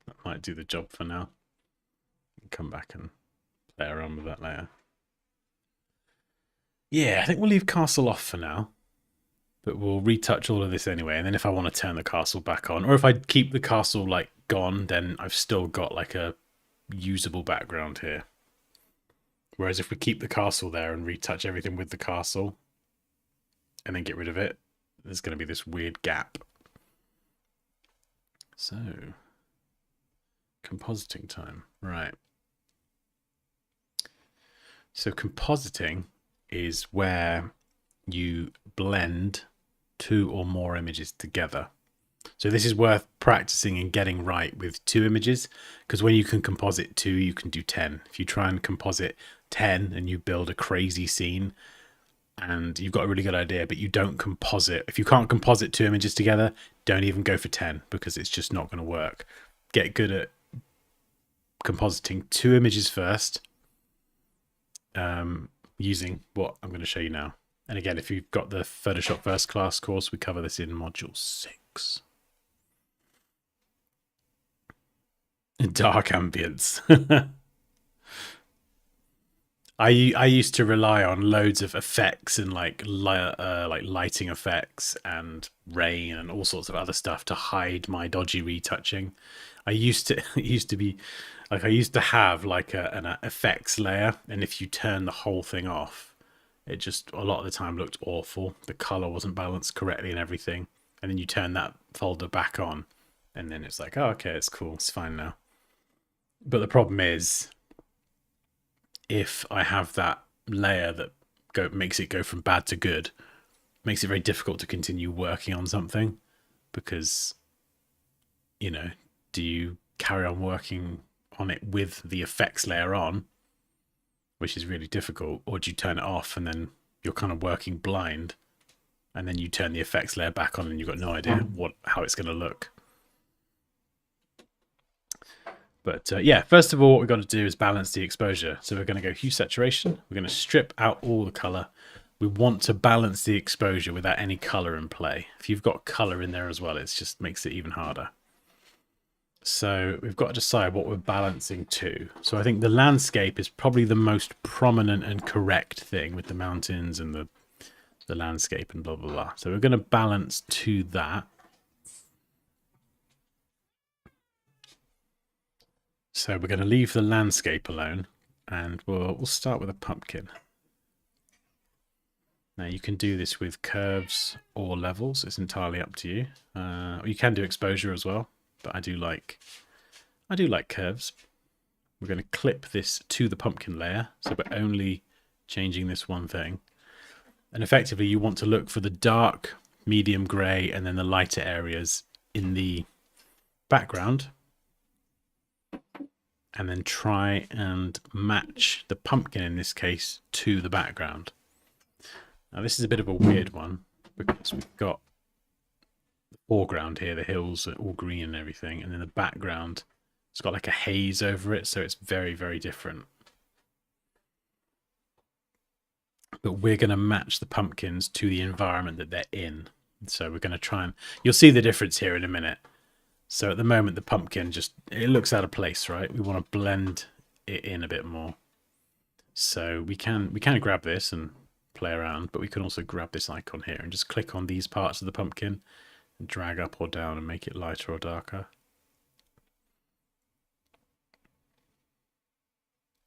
That might do the job for now. Come back and play around with that later. Yeah, I think we'll leave castle off for now. But we'll retouch all of this anyway. And then if I want to turn the castle back on, or if I keep the castle like gone, then I've still got like a usable background here. Whereas if we keep the castle there and retouch everything with the castle and then get rid of it, there's going to be this weird gap. So, compositing time. Right. So compositing is where you blend 2 or more images together. So this is worth practicing and getting right with 2 images, because when you can composite 2, you can do 10. If you try and composite 10 and you build a crazy scene and you've got a really good idea, but you don't composite, if you can't composite 2 images together, don't even go for 10, because it's just not going to work. Get good at compositing 2 images first, using what I'm going to show you now. And again, if you've got the Photoshop First Class course, we cover this in module 6. Dark ambience. I used to rely on loads of effects and like lighting effects and rain and all sorts of other stuff to hide my dodgy retouching. It used to be like I used to have like an effects layer, and if you turn the whole thing off, it just a lot of the time looked awful. The color wasn't balanced correctly and everything. And then you turn that folder back on, and then it's like, oh, okay, it's cool, it's fine now. But the problem is, if I have that layer that makes it go from bad to good, makes it very difficult to continue working on something, because, you know, do you carry on working on it with the effects layer on, which is really difficult, or do you turn it off and then you're kind of working blind, and then you turn the effects layer back on and you've got no idea how it's going to look. But yeah, first of all, what we've got to do is balance the exposure. So we're going to go hue saturation. We're going to strip out all the color. we want to balance the exposure without any color in play. If you've got color in there as well, it just makes it even harder. So we've got to decide what we're balancing to. So I think the landscape is probably the most prominent and correct thing with the mountains and the landscape and blah, blah, blah. So we're going to balance to that. So we're going to leave the landscape alone, and we'll start with a pumpkin. Now you can do this with curves or levels. It's entirely up to you. You can do exposure as well, but I do like curves. We're going to clip this to the pumpkin layer, so we're only changing this one thing. And effectively, you want to look for the dark, medium grey, and then the lighter areas in the background. And then try and match the pumpkin, in this case, to the background. Now, this is a bit of a weird one because we've got the foreground here, the hills are all green and everything, and then the background, it's got like a haze over it, so it's very, very different. But we're going to match the pumpkins to the environment that they're in. So we're going to try and... You'll see the difference here in a minute. So at the moment, the pumpkin just... It looks out of place, right? We want to blend it in a bit more. So we can grab this and play around, but we can also grab this icon here and just click on these parts of the pumpkin and drag up or down and make it lighter or darker.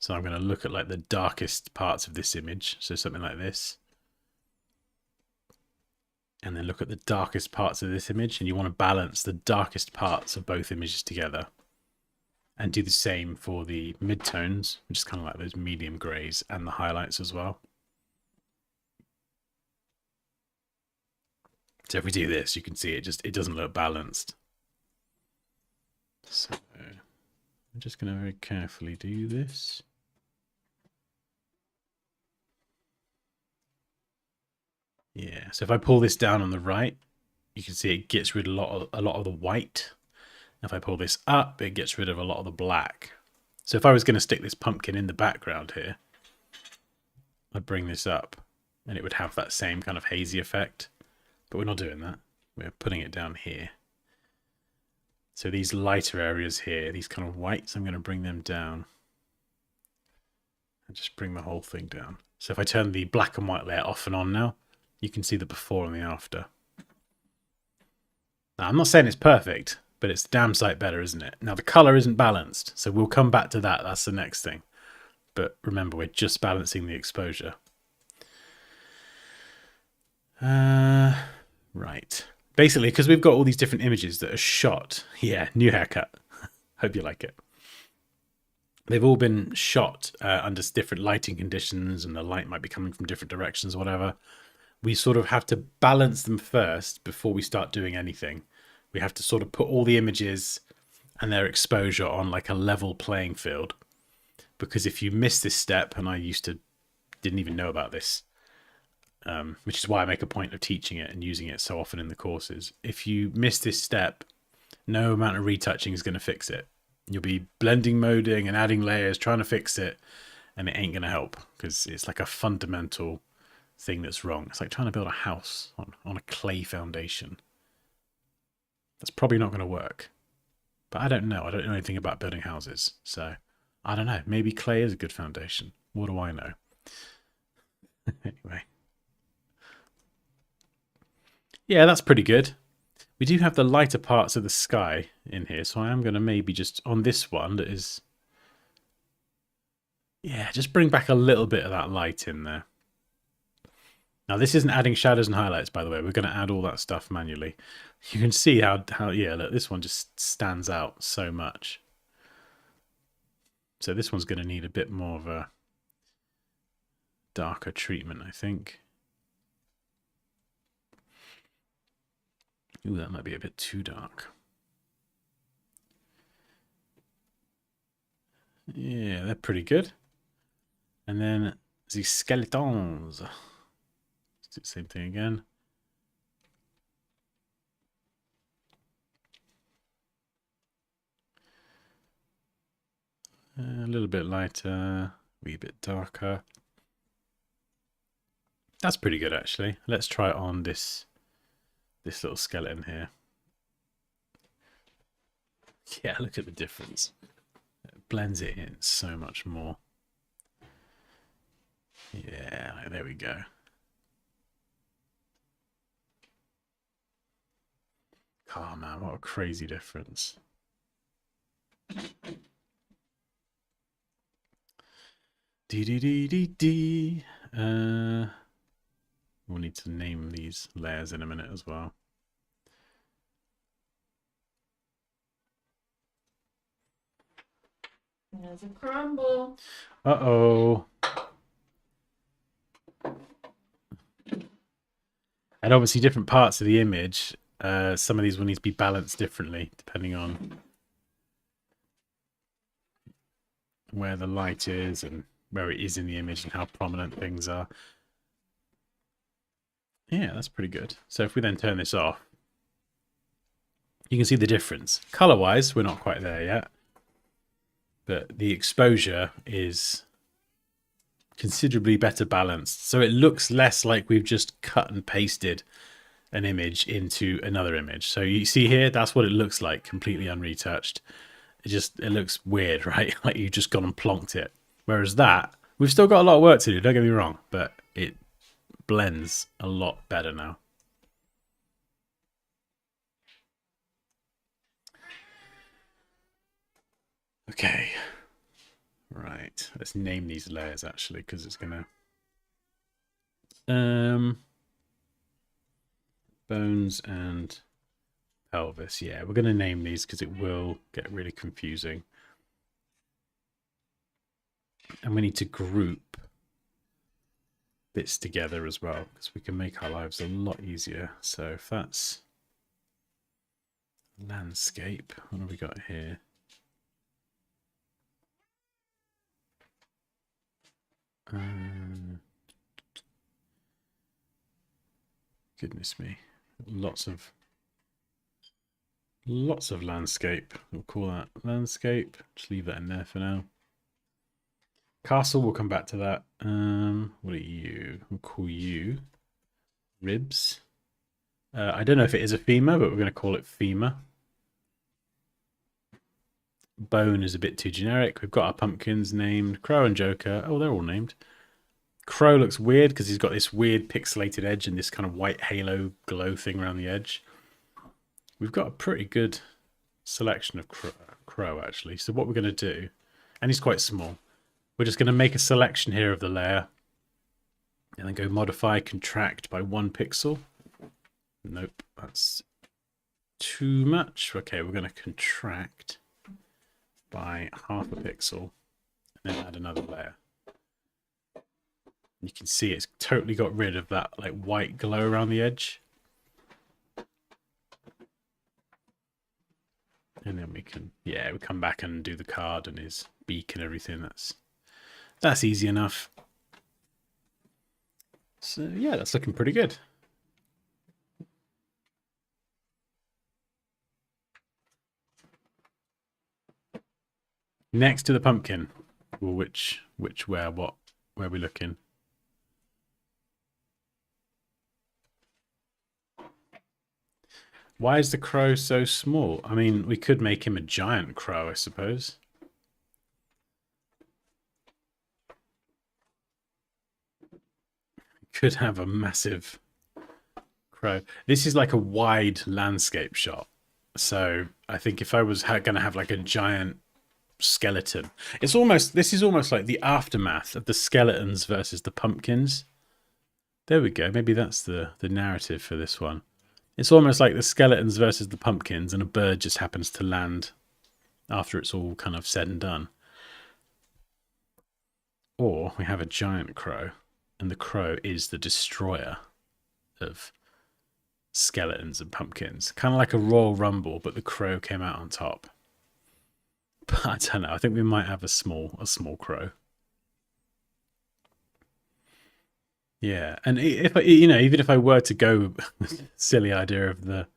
So I'm going to look at like the darkest parts of this image, so something like this. And then look at the darkest parts of this image, and you want to balance the darkest parts of both images together. And do the same for the midtones, which is kind of like those medium greys, and the highlights as well. So if we do this, you can see it doesn't look balanced. So I'm just going to very carefully do this. Yeah, so if I pull this down on the right, you can see it gets rid of a lot of the white. If I pull this up, it gets rid of a lot of the black. So if I was going to stick this pumpkin in the background here, I'd bring this up and it would have that same kind of hazy effect. But we're not doing that. We're putting it down here. So these lighter areas here, these kind of whites, I'm going to bring them down. And just bring the whole thing down. So if I turn the black and white layer off and on now, you can see the before and the after. Now, I'm not saying it's perfect, but it's damn sight better, isn't it? Now, the color isn't balanced, so we'll come back to that. That's the next thing. But remember, we're just balancing the exposure. Right. Basically, because we've got all these different images that are shot. Yeah, new haircut. Hope you like it. They've all been shot under different lighting conditions, and the light might be coming from different directions or whatever. We sort of have to balance them first before we start doing anything. We have to sort of put all the images and their exposure on like a level playing field. Because if you miss this step, and I didn't even know about this, which is why I make a point of teaching it and using it so often in the courses. If you miss this step, no amount of retouching is going to fix it. You'll be blending, moding, and adding layers, trying to fix it, and it ain't going to help because it's like a fundamental thing that's wrong. It's like trying to build a house on a clay foundation. That's probably not going to work. But I don't know. I don't know anything about building houses. So I don't know. Maybe clay is a good foundation. What do I know? Anyway. Yeah, that's pretty good. We do have the lighter parts of the sky in here, so I am going to maybe just, on this one that is... Yeah, just bring back a little bit of that light in there. Now, this isn't adding shadows and highlights, by the way. We're going to add all that stuff manually. You can see how yeah, look, this one just stands out so much. So this one's going to need a bit more of a darker treatment, I think. Ooh, that might be a bit too dark. Yeah, they're pretty good. And then the skeletons. Let's do the same thing again. A little bit lighter, a wee bit darker. That's pretty good, actually. Let's try it on this little skeleton here. Yeah, look at the difference. It blends it in so much more. Yeah, there we go. Oh man, what a crazy difference. Dee. We'll need to name these layers in a minute as well. There's a crumble. Uh-oh. And obviously different parts of the image, some of these will need to be balanced differently depending on where the light is and where it is in the image and how prominent things are. Yeah, that's pretty good. So if we then turn this off, you can see the difference. Color-wise, we're not quite there yet. But the exposure is considerably better balanced. So it looks less like we've just cut and pasted an image into another image. So you see here, that's what it looks like, completely unretouched. It looks weird, right? Like you've just gone and plonked it. Whereas that, we've still got a lot of work to do, don't get me wrong, but it blends a lot better now. Okay. Right. Let's name these layers actually, because it's gonna bones and pelvis. Yeah, we're gonna name these because it will get really confusing. And we need to group bits together as well, because we can make our lives a lot easier. So if that's landscape, what have we got here? Goodness me, lots of landscape. We'll call that landscape. Just leave that in there for now. Castle, we'll come back to that. What are you? We'll call you ribs. I don't know if it is a femur, but we're going to call it femur. Bone is a bit too generic. We've got our pumpkins named. Crow and Joker. Oh, they're all named. Crow looks weird because he's got this weird pixelated edge and this kind of white halo glow thing around the edge. We've got a pretty good selection of Crow actually. So what we're going to do, and he's quite small, we're just going to make a selection here of the layer and then go modify contract by 1 pixel. Nope, that's too much. Okay, we're going to contract by 0.5 pixel and then add another layer. You can see it's totally got rid of that like white glow around the edge. And then we can, yeah, we come back and do the card and his beak and everything. That's easy enough. So yeah, that's looking pretty good. Next to the pumpkin. Well, where are we looking? Why is the crow so small? I mean, we could make him a giant crow, I suppose. Could have a massive crow. This is like a wide landscape shot. So I think if I was going to have like a giant skeleton, this is almost like the aftermath of the skeletons versus the pumpkins. There we go. Maybe that's the narrative for this one. It's almost like the skeletons versus the pumpkins, and a bird just happens to land after it's all kind of said and done. Or we have a giant crow, and the crow is the destroyer of skeletons and pumpkins. Kind of like a Royal Rumble, but the crow came out on top. But I don't know. I think we might have a small crow. Yeah, and if even if I were to go silly idea of the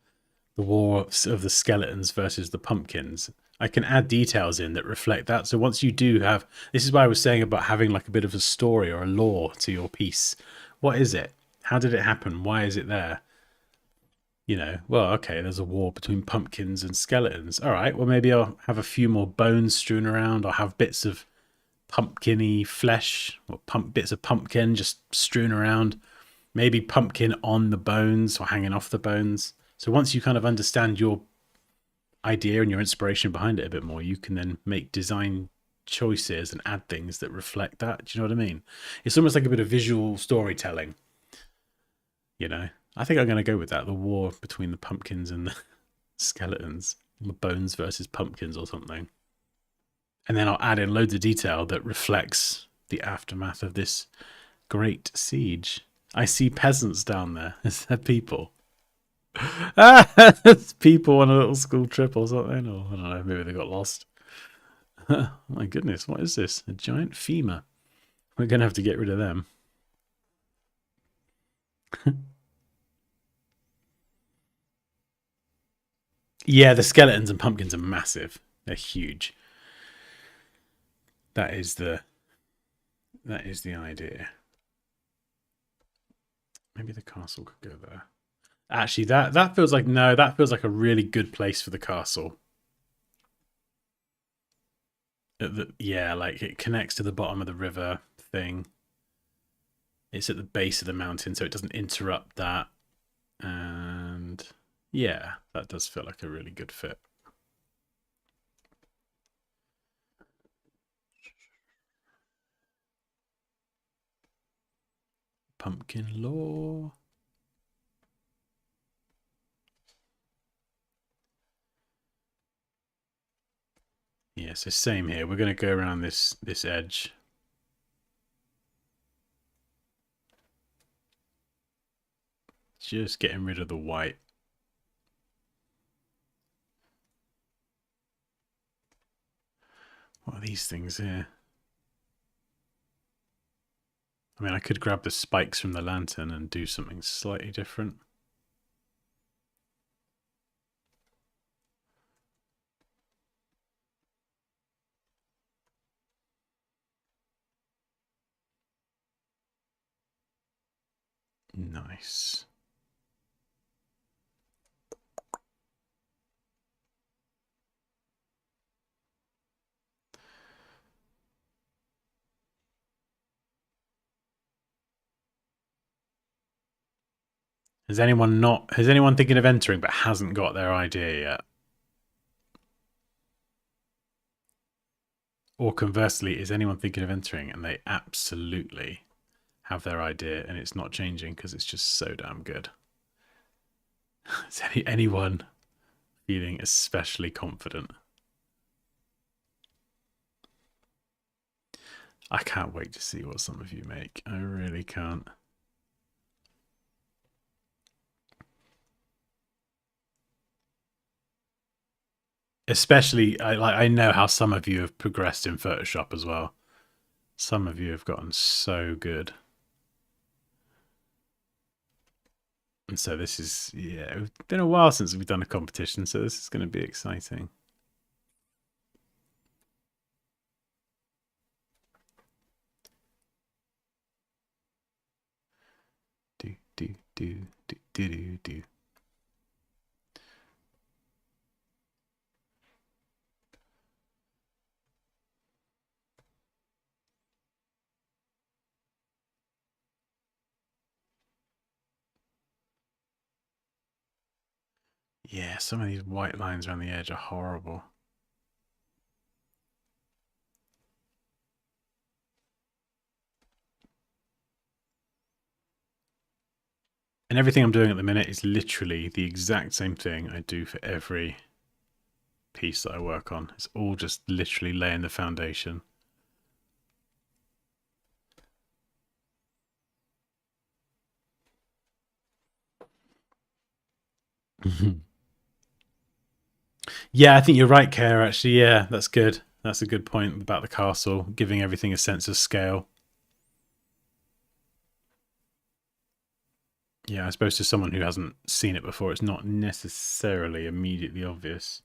war of the skeletons versus the pumpkins, I can add details in that reflect that. So once you do have, this is why I was saying about having like a bit of a story or a lore to your piece. What is it? How did it happen? Why is it there? You know, well, okay, there's a war between pumpkins and skeletons. All right, well, maybe I'll have a few more bones strewn around. I'll have bits of pumpkin-y flesh or bits of pumpkin just strewn around. Maybe pumpkin on the bones or hanging off the bones. So once you kind of understand your idea and your inspiration behind it a bit more, you can then make design choices and add things that reflect that. Do you know what I mean? It's almost like a bit of visual storytelling, you know. I think I'm going to go with that. The war between the pumpkins and the skeletons. The bones versus pumpkins or something. And then I'll add in loads of detail that reflects the aftermath of this great siege. I see peasants down there. Is that people? It's people on a little school trip or something. Or I don't know, maybe they got lost. My goodness, what is this? A giant femur. We're going to have to get rid of them. Yeah, the skeletons and pumpkins are massive. They're huge. That is the idea. Maybe the castle could go there. Actually, that feels like that feels like a really good place for the castle. Yeah, like it connects to the bottom of the river thing. It's at the base of the mountain, so it doesn't interrupt that. And yeah, that does feel like a really good fit. Pumpkin lore. Yeah, so same here. We're going to go around this edge. Just getting rid of the white. What are these things here? I mean, I could grab the spikes from the lantern and do something slightly different. Nice. Has anyone thinking of entering but hasn't got their idea yet? Or conversely, is anyone thinking of entering and they absolutely have their idea and it's not changing because it's just so damn good? Is anyone feeling especially confident? I can't wait to see what some of you make. I really can't. Especially, I know how some of you have progressed in Photoshop as well. Some of you have gotten so good. And so this is, yeah, it's been a while since we've done a competition, so this is going to be exciting. Do, do, do, do, do, do, do. Yeah, some of these white lines around the edge are horrible. And everything I'm doing at the minute is literally the exact same thing I do for every piece that I work on. It's all just literally laying the foundation. Yeah, I think you're right, Care, actually. Yeah, that's good. That's a good point about the castle, giving everything a sense of scale. Yeah, I suppose to someone who hasn't seen it before, it's not necessarily immediately obvious.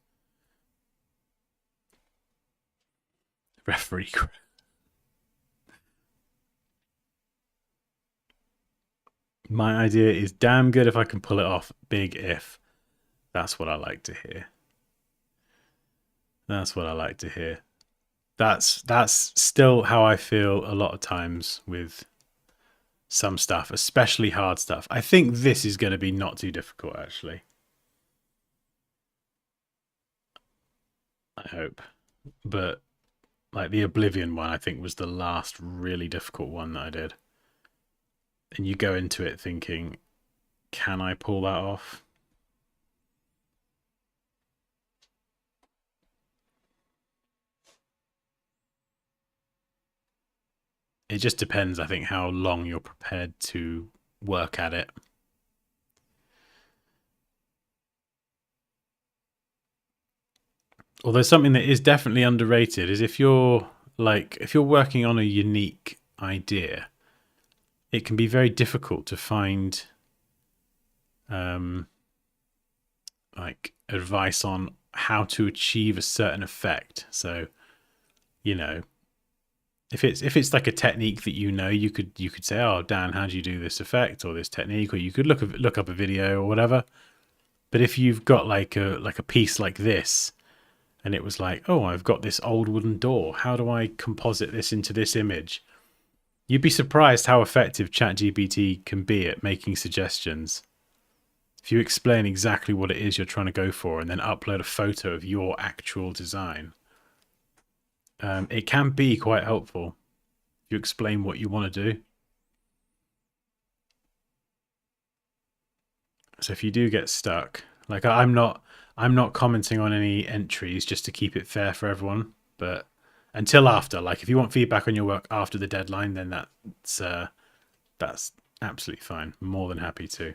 Referee. My idea is damn good if I can pull it off. Big if. That's what I like to hear. That's what I like to hear. That's still how I feel a lot of times with some stuff, especially hard stuff. I think this is going to be not too difficult, actually. I hope. But like the Oblivion one, I think was the last really difficult one that I did. And you go into it thinking, can I pull that off? It just depends, I think, how long you're prepared to work at it. Although something that is definitely underrated is if you're working on a unique idea, it can be very difficult to find like advice on how to achieve a certain effect. So, you know, if it's like a technique that you could say, "Oh, Dan, how do you do this effect or this technique?" Or you could look up a video or whatever. But if you've got like a piece like this, and it was like, "Oh, I've got this old wooden door. How do I composite this into this image?" You'd be surprised how effective ChatGPT can be at making suggestions. If you explain exactly what it is you're trying to go for and then upload a photo of your actual design, it can be quite helpful. If you explain what you want to do. So if you do get stuck, like I'm not commenting on any entries just to keep it fair for everyone, but until after, like if you want feedback on your work after the deadline, then that's absolutely fine. More than happy to.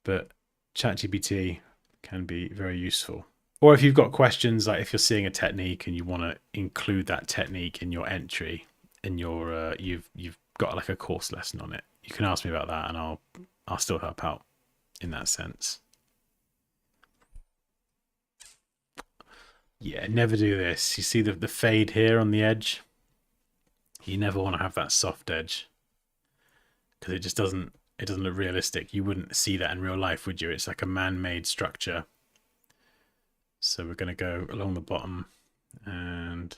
But ChatGPT can be very useful. Or if you've got questions, like if you're seeing a technique and you want to include that technique in your entry, and you've got like a course lesson on it, you can ask me about that, and I'll still help out in that sense. Yeah, never do this. You see the fade here on the edge? You never want to have that soft edge because it just doesn't look realistic. You wouldn't see that in real life, would you? It's like a man-made structure. So we're going to go along the bottom and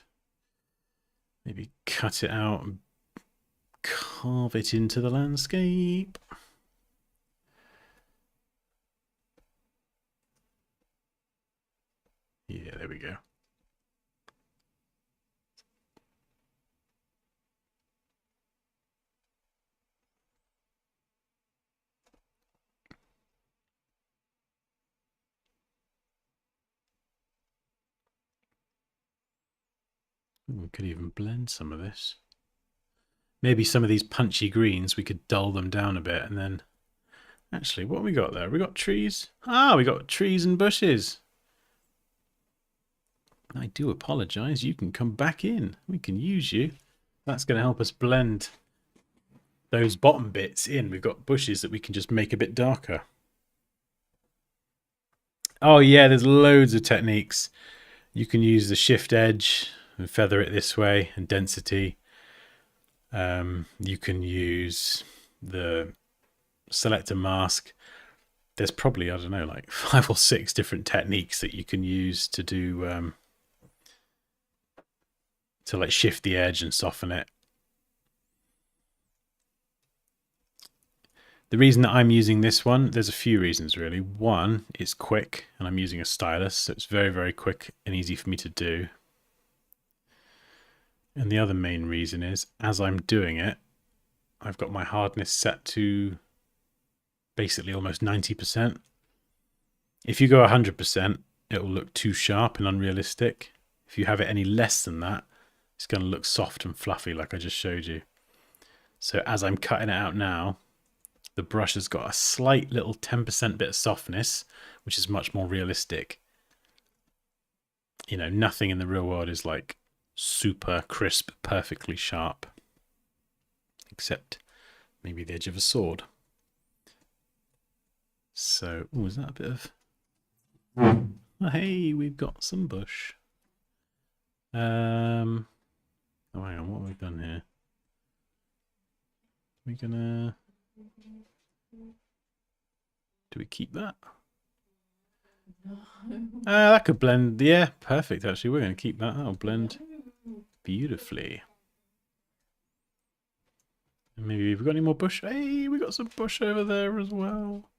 maybe cut it out and carve it into the landscape. Yeah, there we go. We could even blend some of this. Maybe some of these punchy greens, we could dull them down a bit and then... Actually, what have we got there? We got trees. Ah, we got trees and bushes. I do apologise. You can come back in. We can use you. That's going to help us blend those bottom bits in. We've got bushes that we can just make a bit darker. Oh yeah, there's loads of techniques. You can use the shift edge and feather it this way, and density. You can use the selector mask. There's probably, I don't know, like 5 or 6 different techniques that you can use to do to like shift the edge and soften it. The reason that I'm using this one, there's a few reasons really. One, it's quick and I'm using a stylus, so it's very, very quick and easy for me to do. And the other main reason is, as I'm doing it, I've got my hardness set to basically almost 90%. If you go 100%, it will look too sharp and unrealistic. If you have it any less than that, it's going to look soft and fluffy like I just showed you. So as I'm cutting it out now, the brush has got a slight little 10% bit of softness, which is much more realistic. You know, nothing in the real world is like super crisp, perfectly sharp, except maybe the edge of a sword. So, oh, is that a bit of... Oh, hey, we've got some bush. Oh, hang on, what have we done here? We gonna... Do we keep that? That could blend. Yeah, perfect. Actually, we're going to keep that. That'll blend beautifully. And maybe we've got any more bush. Hey, we got some bush over there as well.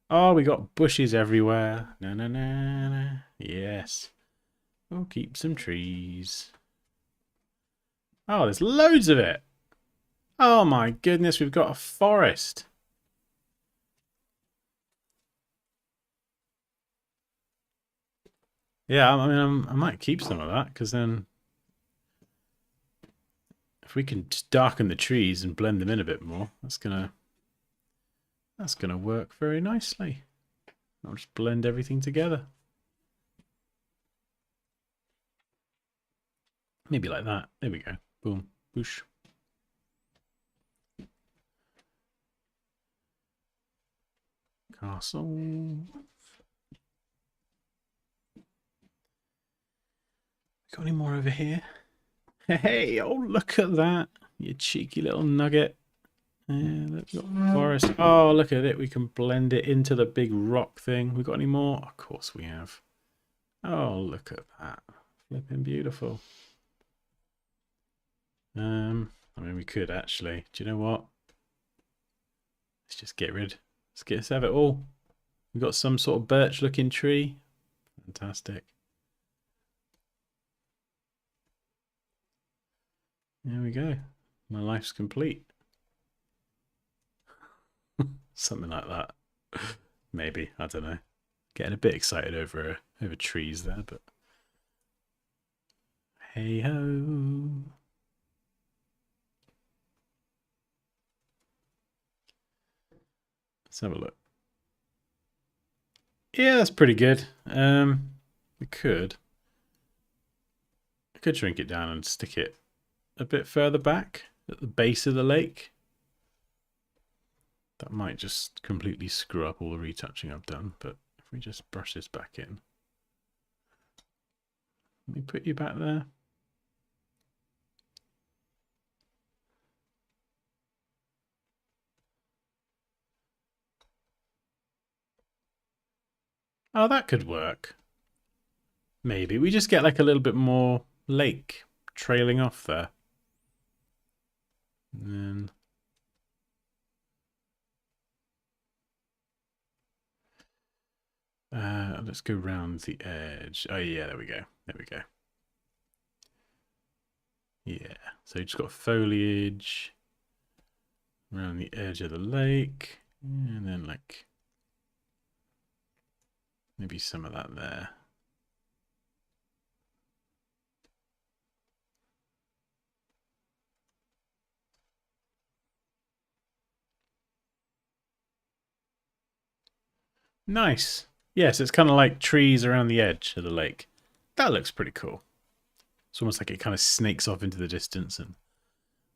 Oh, we got bushes everywhere. No, no, no, no. Yes. We'll keep some trees. Oh, there's loads of it. Oh my goodness, we've got a forest. Yeah, I mean, I might keep some of that, because then if we can just darken the trees and blend them in a bit more, that's gonna work very nicely. I'll just blend everything together. Maybe like that. There we go. Boom. Boosh. Castle. Got any more over here? Hey, oh, look at that. You cheeky little nugget. Yeah, let's got forest. Oh, look at it. We can blend it into the big rock thing. We got any more? Of course we have. Oh, look at that. Flipping beautiful. I mean, we could actually. Do you know what? Let's just get rid. Let's have it all. We've got some sort of birch looking tree. Fantastic. There we go. My life's complete. Something like that. Maybe. I don't know. Getting a bit excited over trees there, but hey ho. Let's have a look. Yeah, that's pretty good. We could shrink it down and stick it a bit further back at the base of the lake. That might just completely screw up all the retouching I've done, but if we just brush this back in. Let me put you back there. Oh, that could work. Maybe. We just get like a little bit more lake trailing off there. And then let's go round the edge. Oh yeah, there we go. There we go. Yeah. So you just got foliage around the edge of the lake. And then like maybe some of that there. Nice. Yes, it's kind of like trees around the edge of the lake. That looks pretty cool. It's almost like it kind of snakes off into the distance and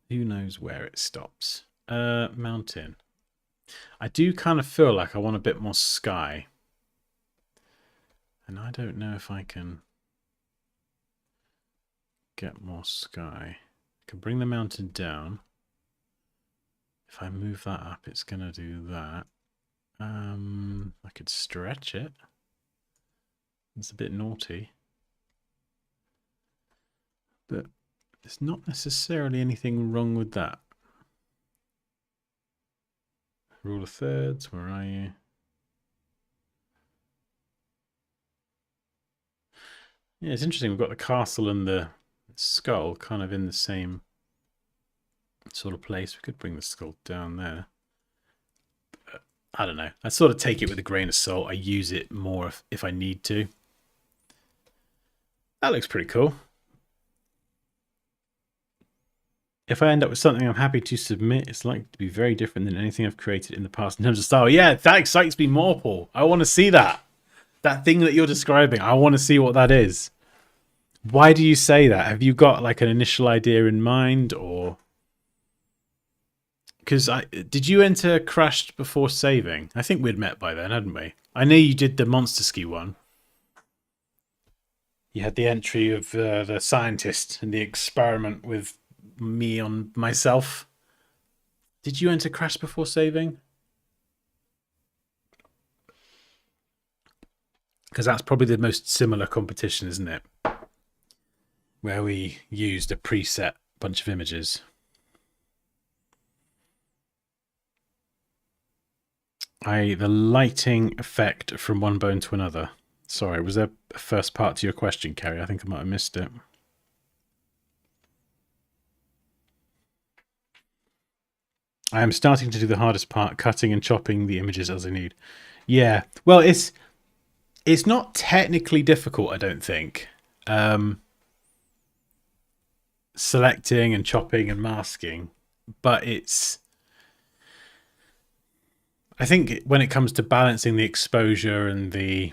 who knows where it stops. Mountain. I do kind of feel like I want a bit more sky. And I don't know if I can get more sky. I can bring the mountain down. If I move that up, it's going to do that. I could stretch it. It's a bit naughty. But there's not necessarily anything wrong with that. Rule of thirds, where are you? Yeah, it's interesting. We've got the castle and the skull kind of in the same sort of place. We could bring the skull down there. But I don't know. I sort of take it with a grain of salt. I use it more if I need to. That looks pretty cool. If I end up with something I'm happy to submit, it's likely to be very different than anything I've created in the past in terms of style. Yeah, that excites me more, Paul. I want to see that. That thing that you're describing. I want to see what that is. Why do you say that? Have you got like an initial idea in mind, or... Because did you enter Crashed before saving? I think we'd met by then, hadn't we? I know you did the Monster Ski one. You had the entry of the scientist and the experiment with me on myself. Did you enter Crash before saving? Because that's probably the most similar competition, isn't it? Where we used a preset bunch of images. The lighting effect from one bone to another. Sorry, was there a first part to your question, Kerry? I think I might have missed it. I am starting to do the hardest part, cutting and chopping the images as I need. Yeah, well, it's not technically difficult, I don't think. Selecting and chopping and masking, but I think when it comes to balancing the exposure and the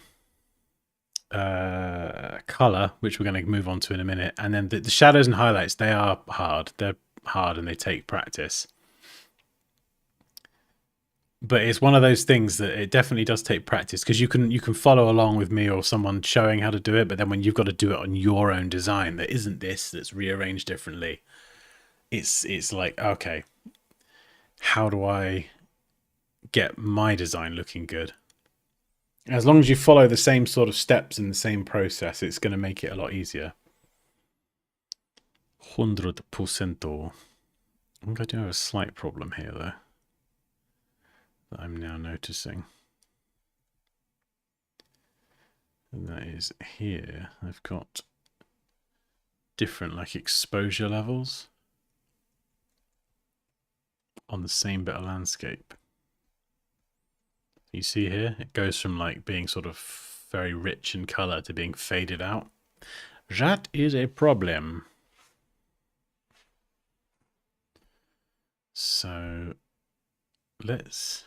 color, which we're going to move on to in a minute, and then the shadows and highlights, they are hard. They're hard and they take practice. But it's one of those things that it definitely does take practice, because you can follow along with me or someone showing how to do it, but then when you've got to do it on your own design that isn't this, that's rearranged differently, it's like, okay, how do I get my design looking good? As long as you follow the same sort of steps in the same process, it's going to make it a lot easier. 100%. I think I do have a slight problem here, though, that I'm now noticing. And that is here, I've got different like exposure levels on the same bit of landscape. You see here, it goes from like being sort of very rich in color to being faded out. That is a problem. So let's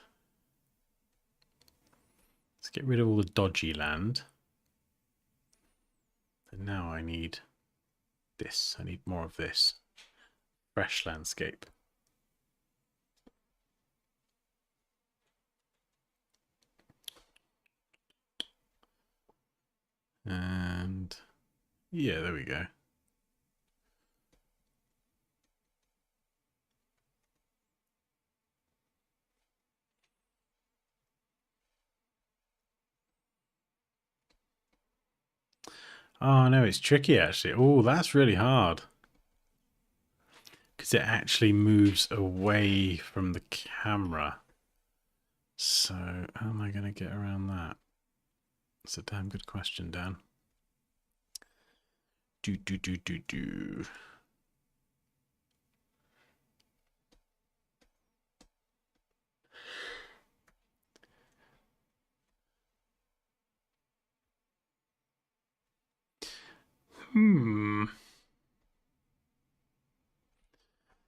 get rid of all the dodgy land. And now I need this. I need more of this. Fresh landscape. And yeah, there we go. Oh no, it's tricky actually. Oh, that's really hard. Because it actually moves away from the camera. So how am I going to get around that? That's a damn good question, Dan. Do.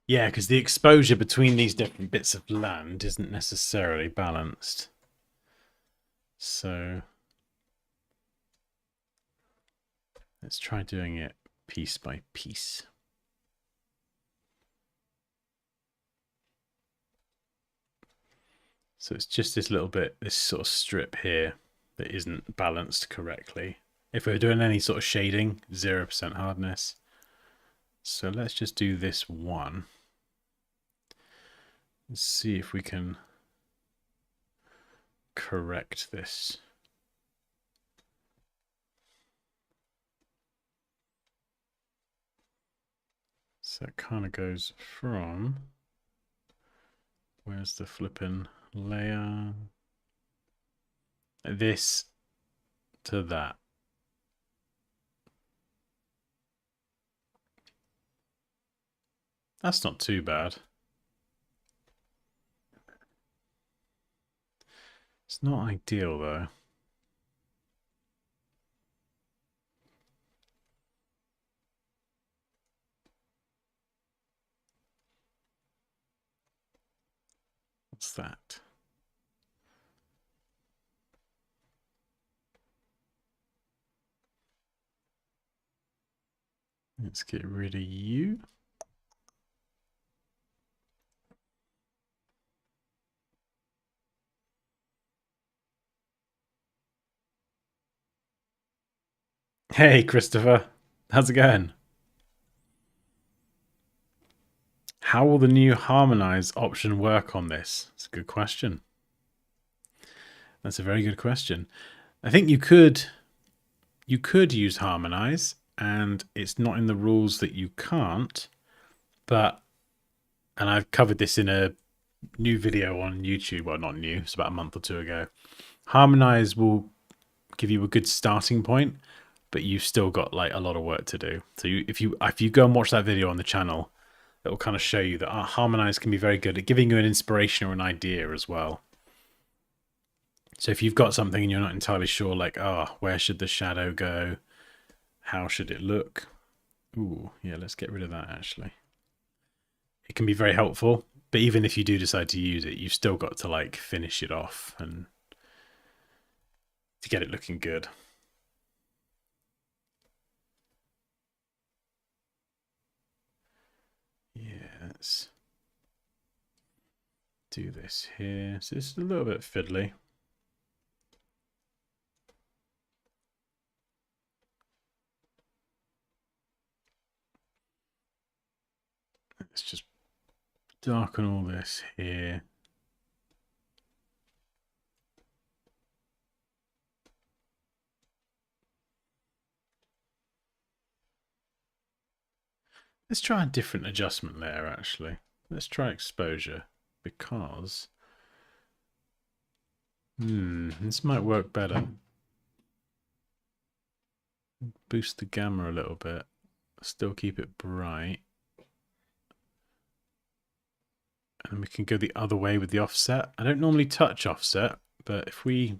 Yeah, because the exposure between these different bits of land isn't necessarily balanced. So let's try doing it piece by piece. So it's just this little bit, this sort of strip here that isn't balanced correctly. If we're doing any sort of shading, 0% hardness. So let's just do this one. Let's see if we can correct this. So it kind of goes from, where's the flipping layer? This to that. That's not too bad. It's not ideal though. What's that? Let's get rid of you. Hey, Christopher. How's it going? How will the new harmonize option work on this? It's a good question. That's a very good question. I think you could use harmonize, and it's not in the rules that you can't, but, and I've covered this in a new video on YouTube. Well, not new, it's about a month or two ago. Harmonize will give you a good starting point, but you've still got like a lot of work to do. So if you go and watch that video on the channel, it will kind of show you that harmonize can be very good at giving you an inspiration or an idea as well. So if you've got something and you're not entirely sure, like, where should the shadow go? How should it look? Ooh, yeah, let's get rid of that actually. It can be very helpful, but even if you do decide to use it, you've still got to like finish it off and to get it looking good. Yeah, let's do this here. So this is a little bit fiddly. Let's just darken all this here. Let's try a different adjustment layer actually. Let's try exposure, because this might work better. Boost the gamma a little bit, still keep it bright. And we can go the other way with the offset. I don't normally touch offset, but if we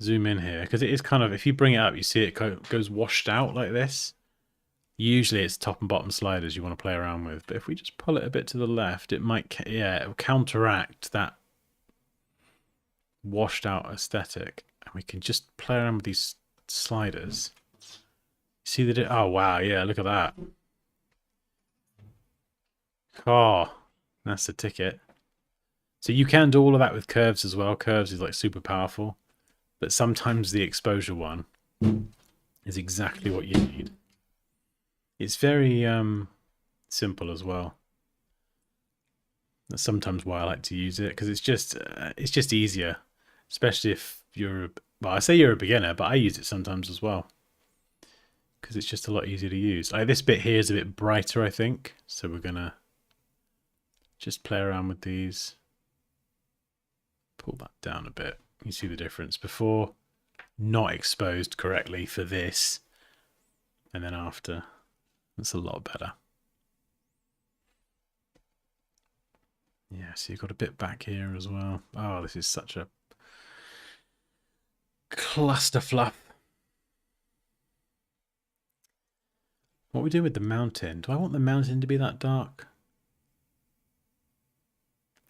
zoom in here, because it is kind of, if you bring it up, you see it goes washed out like this. Usually it's top and bottom sliders you want to play around with, but if we just pull it a bit to the left, it might, yeah, it will counteract that washed out aesthetic. And we can just play around with these sliders. See that it, oh wow, yeah, look at that. Oh, that's the ticket. So you can do all of that with curves as well. Curves is like super powerful, but sometimes the exposure one is exactly what you need. It's very simple as well. That's sometimes why I like to use it, because it's just easier, especially if you're, well, I say you're a beginner, but I use it sometimes as well, because it's just a lot easier to use. Like this bit here is a bit brighter, I think, so we're gonna just play around with these. Pull that down a bit. You see the difference before, not exposed correctly for this, and then after. That's a lot better. Yeah, so you've got a bit back here as well. Oh, this is such a cluster fluff. What we do with the mountain? Do I want the mountain to be that dark?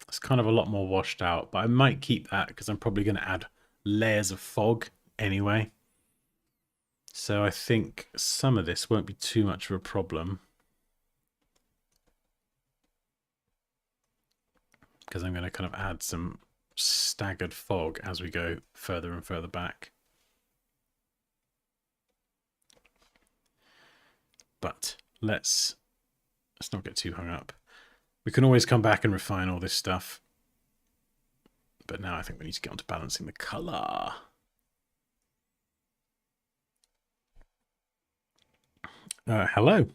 It's kind of a lot more washed out, but I might keep that because I'm probably going to add layers of fog anyway. So I think some of this won't be too much of a problem, because I'm going to kind of add some staggered fog as we go further and further back. But let's not get too hung up. We can always come back and refine all this stuff. But now I think we need to get on to balancing the color. Hello.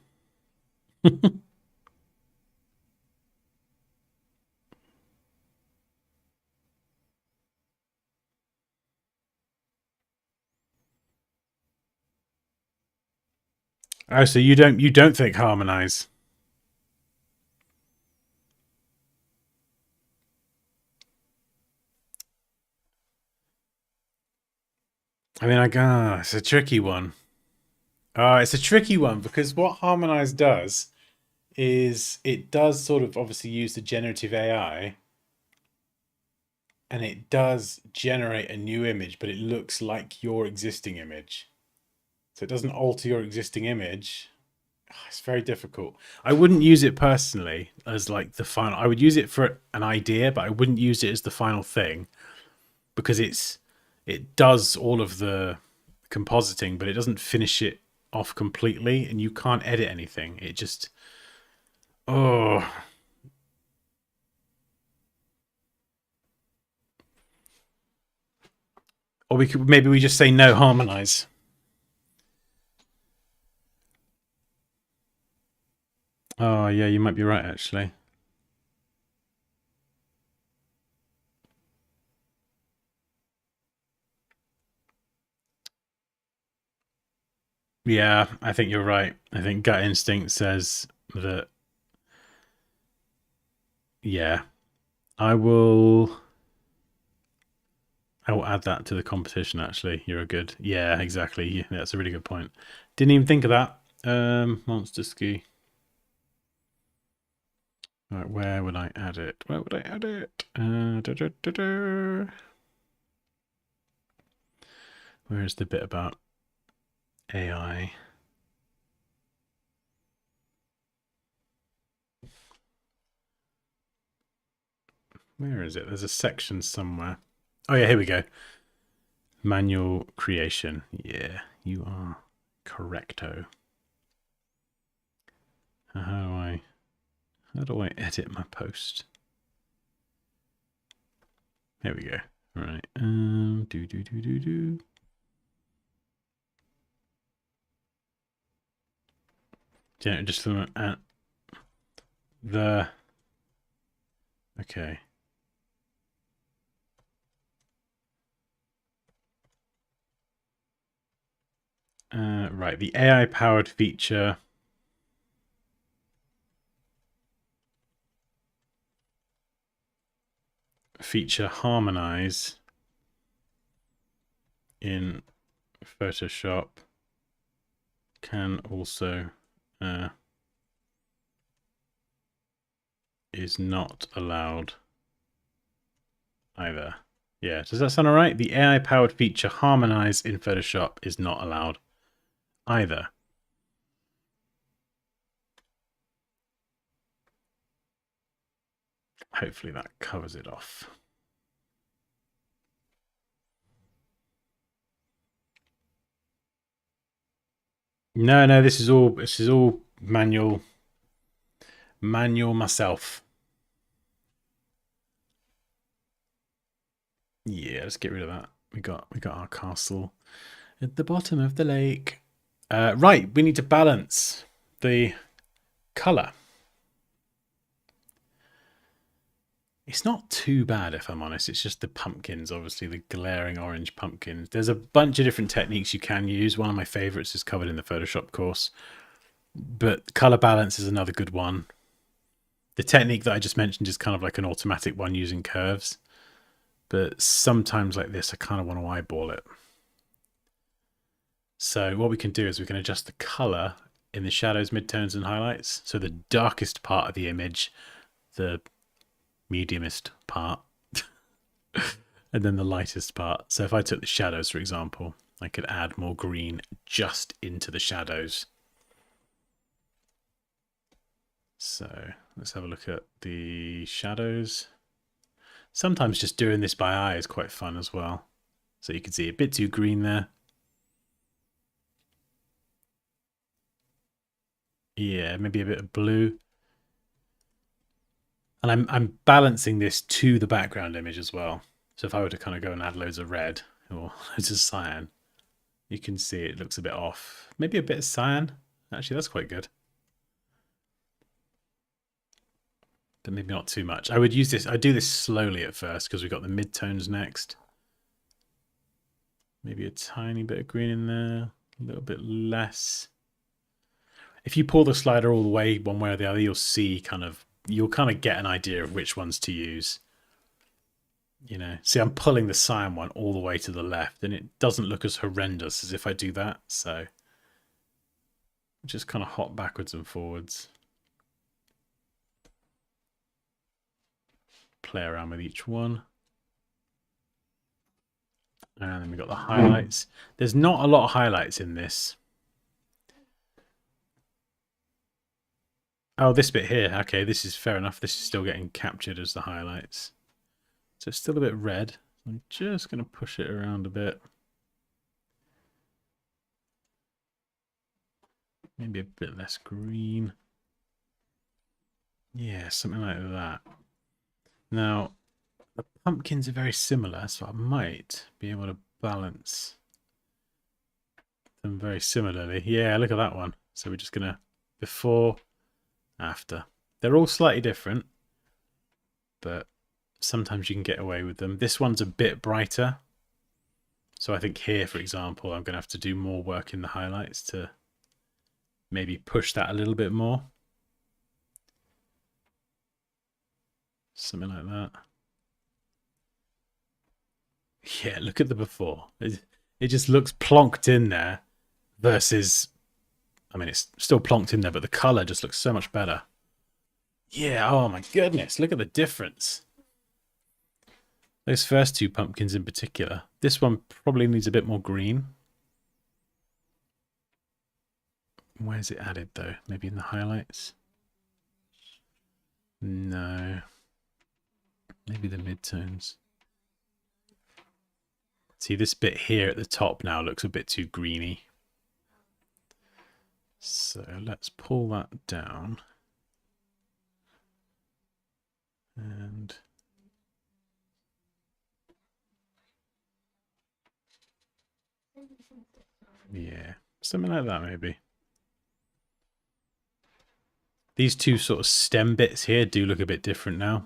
Oh, so you don't think harmonize? I mean, it's a tricky one. It's a tricky one because what harmonize does is it does sort of obviously use the generative AI, and it does generate a new image, but it looks like your existing image. So it doesn't alter your existing image. It's very difficult. I wouldn't use it personally as like the final. I would use it for an idea, but I wouldn't use it as the final thing, because it does all of the compositing, but it doesn't finish it off completely, and you can't edit anything. It just, Oh. Or maybe we just say no harmonize. Oh yeah, you might be right actually. Yeah, I think you're right. I think gut instinct says that. Yeah, I will. I will add that to the competition. Actually, you're a good. Yeah, exactly. Yeah, that's a really good point. Didn't even think of that. Monster ski. Right, where would I add it? Where would I add it? Where is the bit about AI? Where is it? There's a section somewhere. Oh yeah, here we go. Manual creation. Yeah, you are correcto. How do I edit my post? There we go. All right. Do. Yeah, just at the. Okay. Right, the AI powered feature. Feature harmonize in Photoshop can also is not allowed either. Yeah, does that sound alright? The AI powered feature harmonize in Photoshop is not allowed either. Hopefully that covers it off. No, this is all manual myself. Yeah, let's get rid of that. We got our castle at the bottom of the lake. Right, we need to balance the color. It's not too bad, if I'm honest. It's just the pumpkins, obviously, the glaring orange pumpkins. There's a bunch of different techniques you can use. One of my favorites is covered in the Photoshop course. But color balance is another good one. The technique that I just mentioned is kind of like an automatic one using curves. But sometimes like this, I kind of want to eyeball it. So what we can do is we can adjust the color in the shadows, midtones, and highlights. So the darkest part of the image, the mediumest part, and then the lightest part. So if I took the shadows, for example, I could add more green just into the shadows. So let's have a look at the shadows. Sometimes just doing this by eye is quite fun as well. So you can see a bit too green there. Yeah, maybe a bit of blue. And I'm balancing this to the background image as well. So if I were to kind of go and add loads of red or loads of cyan, you can see it looks a bit off. Maybe a bit of cyan. Actually, that's quite good. But maybe not too much. I would use this. I do this slowly at first because we've got the midtones next. Maybe a tiny bit of green in there, a little bit less. If you pull the slider all the way one way or the other, you'll kind of get an idea of which ones to use. You know, see, I'm pulling the cyan one all the way to the left, and it doesn't look as horrendous as if I do that. So just kind of hop backwards and forwards. Play around with each one. And then we've got the highlights. There's not a lot of highlights in this. Oh, this bit here. Okay, this is fair enough. This is still getting captured as the highlights. So it's still a bit red. I'm just going to push it around a bit. Maybe a bit less green. Yeah, something like that. Now, the pumpkins are very similar, so I might be able to balance them very similarly. Yeah, look at that one. So we're just going to before, after. They're all slightly different, but sometimes you can get away with them. This one's a bit brighter. So I think here, for example, I'm going to have to do more work in the highlights to maybe push that a little bit more. Something like that. Yeah, look at the before. It just looks plonked in there versus, I mean, it's still plonked in there, but the color just looks so much better. Yeah, oh my goodness, look at the difference. Those first two pumpkins in particular. This one probably needs a bit more green. Where's it added though? Maybe in the highlights? No. Maybe the midtones. See, this bit here at the top now looks a bit too greeny. So let's pull that down. And yeah, something like that maybe. These two sort of stem bits here do look a bit different now,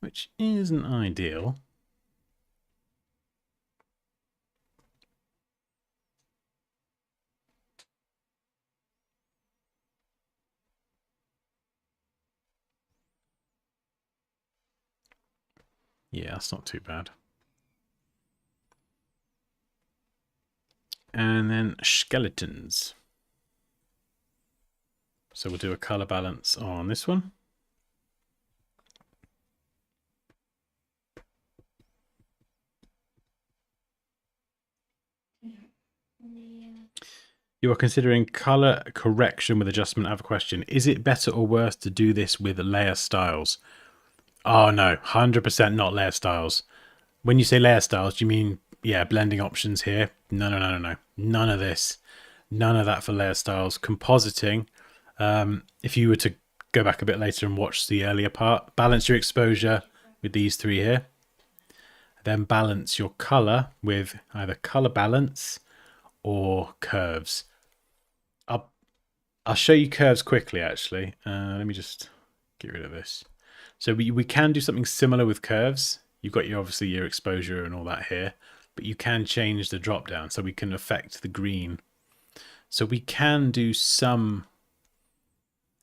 which isn't ideal. Yeah, that's not too bad. And then skeletons. So we'll do a color balance on this one. You are considering color correction with adjustment. I have a question. Is it better or worse to do this with layer styles? Oh no, 100% not layer styles. When you say layer styles, do you mean, yeah, blending options here? No. None of this. None of that for layer styles. Compositing, if you were to go back a bit later and watch the earlier part, balance your exposure with these three here. Then balance your color with either color balance or curves. I'll show you curves quickly, actually. Let me just get rid of this. So we can do something similar with curves. You've got your obviously your exposure and all that here, but you can change the drop down so we can affect the green. So we can do some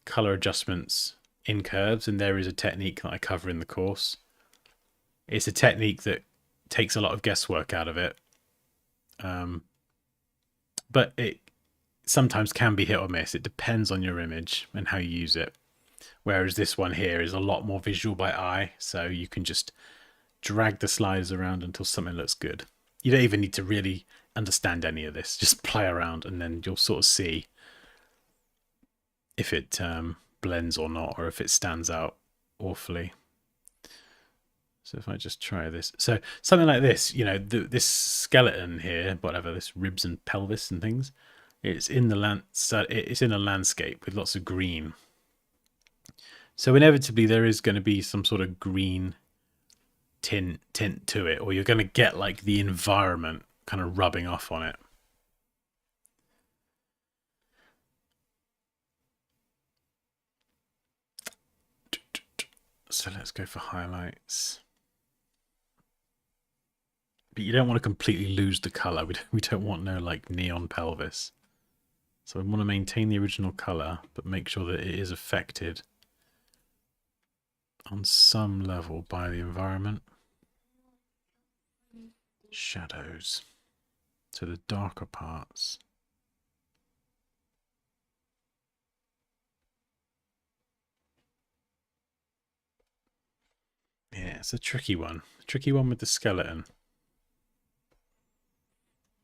color adjustments in curves, and there is a technique that I cover in the course. It's a technique that takes a lot of guesswork out of it, but it sometimes can be hit or miss. It depends on your image and how you use it. Whereas this one here is a lot more visual by eye, so you can just drag the sliders around until something looks good. You don't even need to really understand any of this. Just play around and then you'll sort of see if it blends or not, or if it stands out awfully. So if I just try this, so something like this, you know, this skeleton here, whatever, this ribs and pelvis and things, it's in the it's in a landscape with lots of green. So inevitably there is going to be some sort of green tint to it, or you're going to get like the environment kind of rubbing off on it. So let's go for highlights. But you don't want to completely lose the color. We don't want no like neon pelvis. So we want to maintain the original color, but make sure that it is affected on some level by the environment. Shadows. So the darker parts. Yeah, it's a tricky one. Tricky one with the skeleton.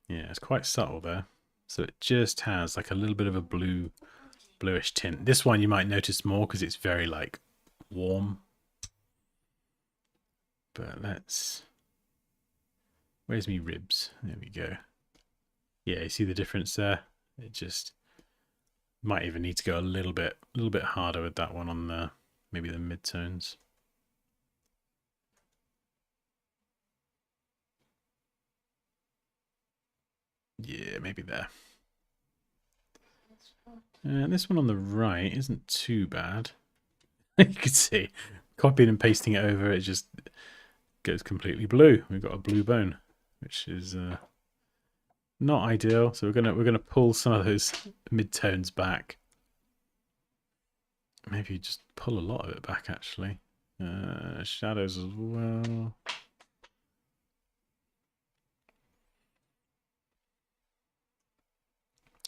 Yeah, it's quite subtle there. So it just has like a little bit of a bluish tint. This one you might notice more because it's very like warm. But let's... Where's me ribs? There we go. Yeah, you see the difference there? It just... Might even need to go a little bit harder with that one on the maybe the midtones. Yeah, maybe there. And this one on the right isn't too bad. You can see, copying and pasting it over, it just goes completely blue. We've got a blue bone, which is not ideal. So we're gonna pull some of those midtones back. Maybe just pull a lot of it back, actually. Shadows as well.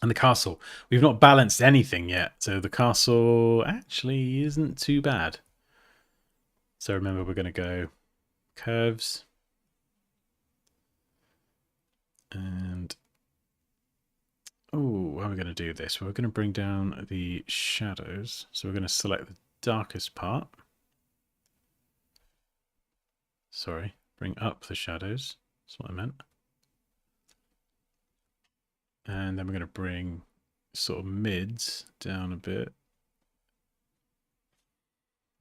And the castle. We've not balanced anything yet, so the castle actually isn't too bad. So remember, we're going to go curves. And oh, how are we going to do this? We're going to bring down the shadows. So we're going to select the darkest part. Sorry, bring up the shadows. That's what I meant. And then we're going to bring sort of mids down a bit.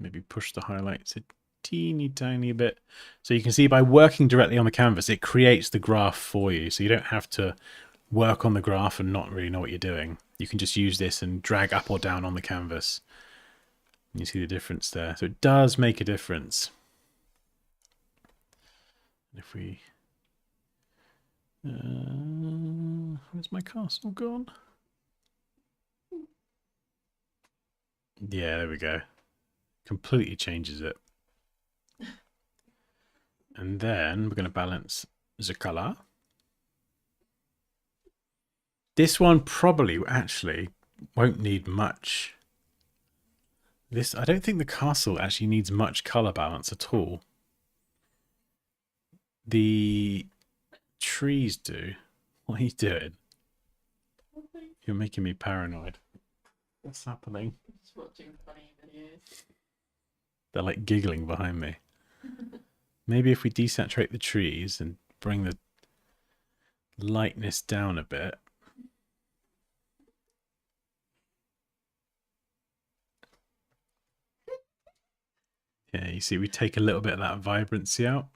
Maybe push the highlights a teeny tiny bit. So you can see by working directly on the canvas, it creates the graph for you. So you don't have to work on the graph and not really know what you're doing. You can just use this and drag up or down on the canvas. You see the difference there. So it does make a difference. If we... where's my castle gone? Yeah, there we go. Completely changes it. And then we're going to balance the color. This one probably actually won't need much. I don't think the castle actually needs much color balance at all. The trees do. What are you doing? You're making me paranoid. What's happening? Just watching funny videos. They're like giggling behind me. Maybe if we desaturate the trees and bring the lightness down a bit. Yeah, you see we take a little bit of that vibrancy out.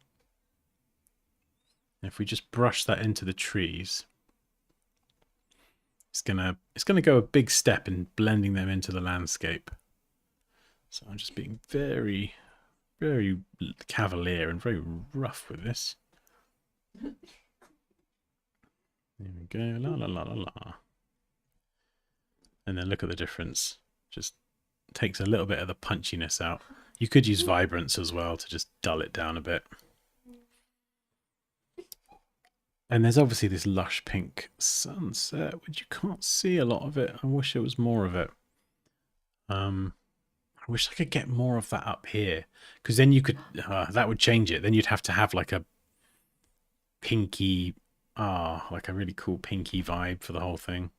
If we just brush that into the trees, it's gonna go a big step in blending them into the landscape. So I'm just being very, very cavalier and very rough with this. There we go, la la la la la. And then look at the difference. Just takes a little bit of the punchiness out. You could use vibrance as well to just dull it down a bit. And there's obviously this lush pink sunset, which you can't see a lot of it. I wish there was more of it. I wish I could get more of that up here, because then you could, that would change it. Then you'd have to have like a pinky, like a really cool pinky vibe for the whole thing.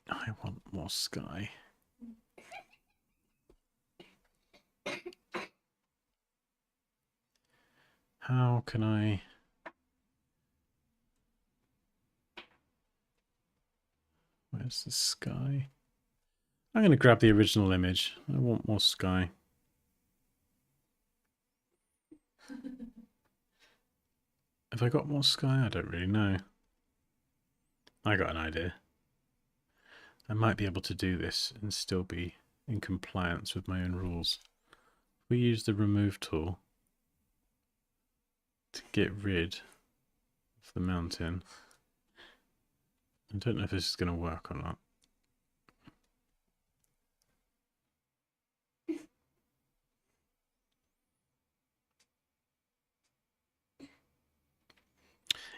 I want more sky. How can I... Where's the sky? I'm going to grab the original image. I want more sky. Have I got more sky? I don't really know. I got an idea. I might be able to do this and still be in compliance with my own rules. If we use the remove tool to get rid of the mountain. I don't know if this is going to work or not.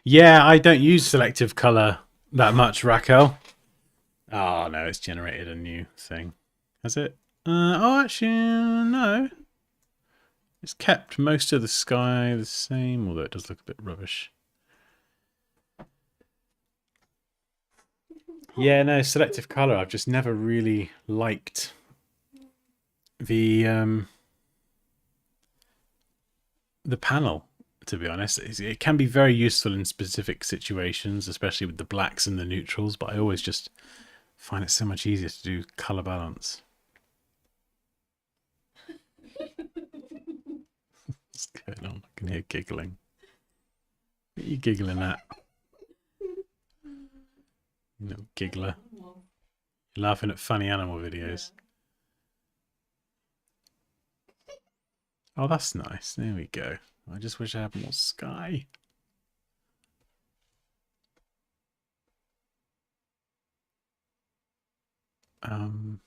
Yeah, I don't use selective color that much, Raquel. Oh no, it's generated a new thing. Has it? Oh, actually, no. It's kept most of the sky the same, although it does look a bit rubbish. Yeah, no, selective color. I've just never really liked the panel to be honest. It can be very useful in specific situations, especially with the blacks and the neutrals, but I always just find it so much easier to do color balance. What's going on? I can hear giggling. What are you giggling at? You little giggler. You're laughing at funny animal videos. Oh, that's nice. There we go. I just wish I had more sky. Okay.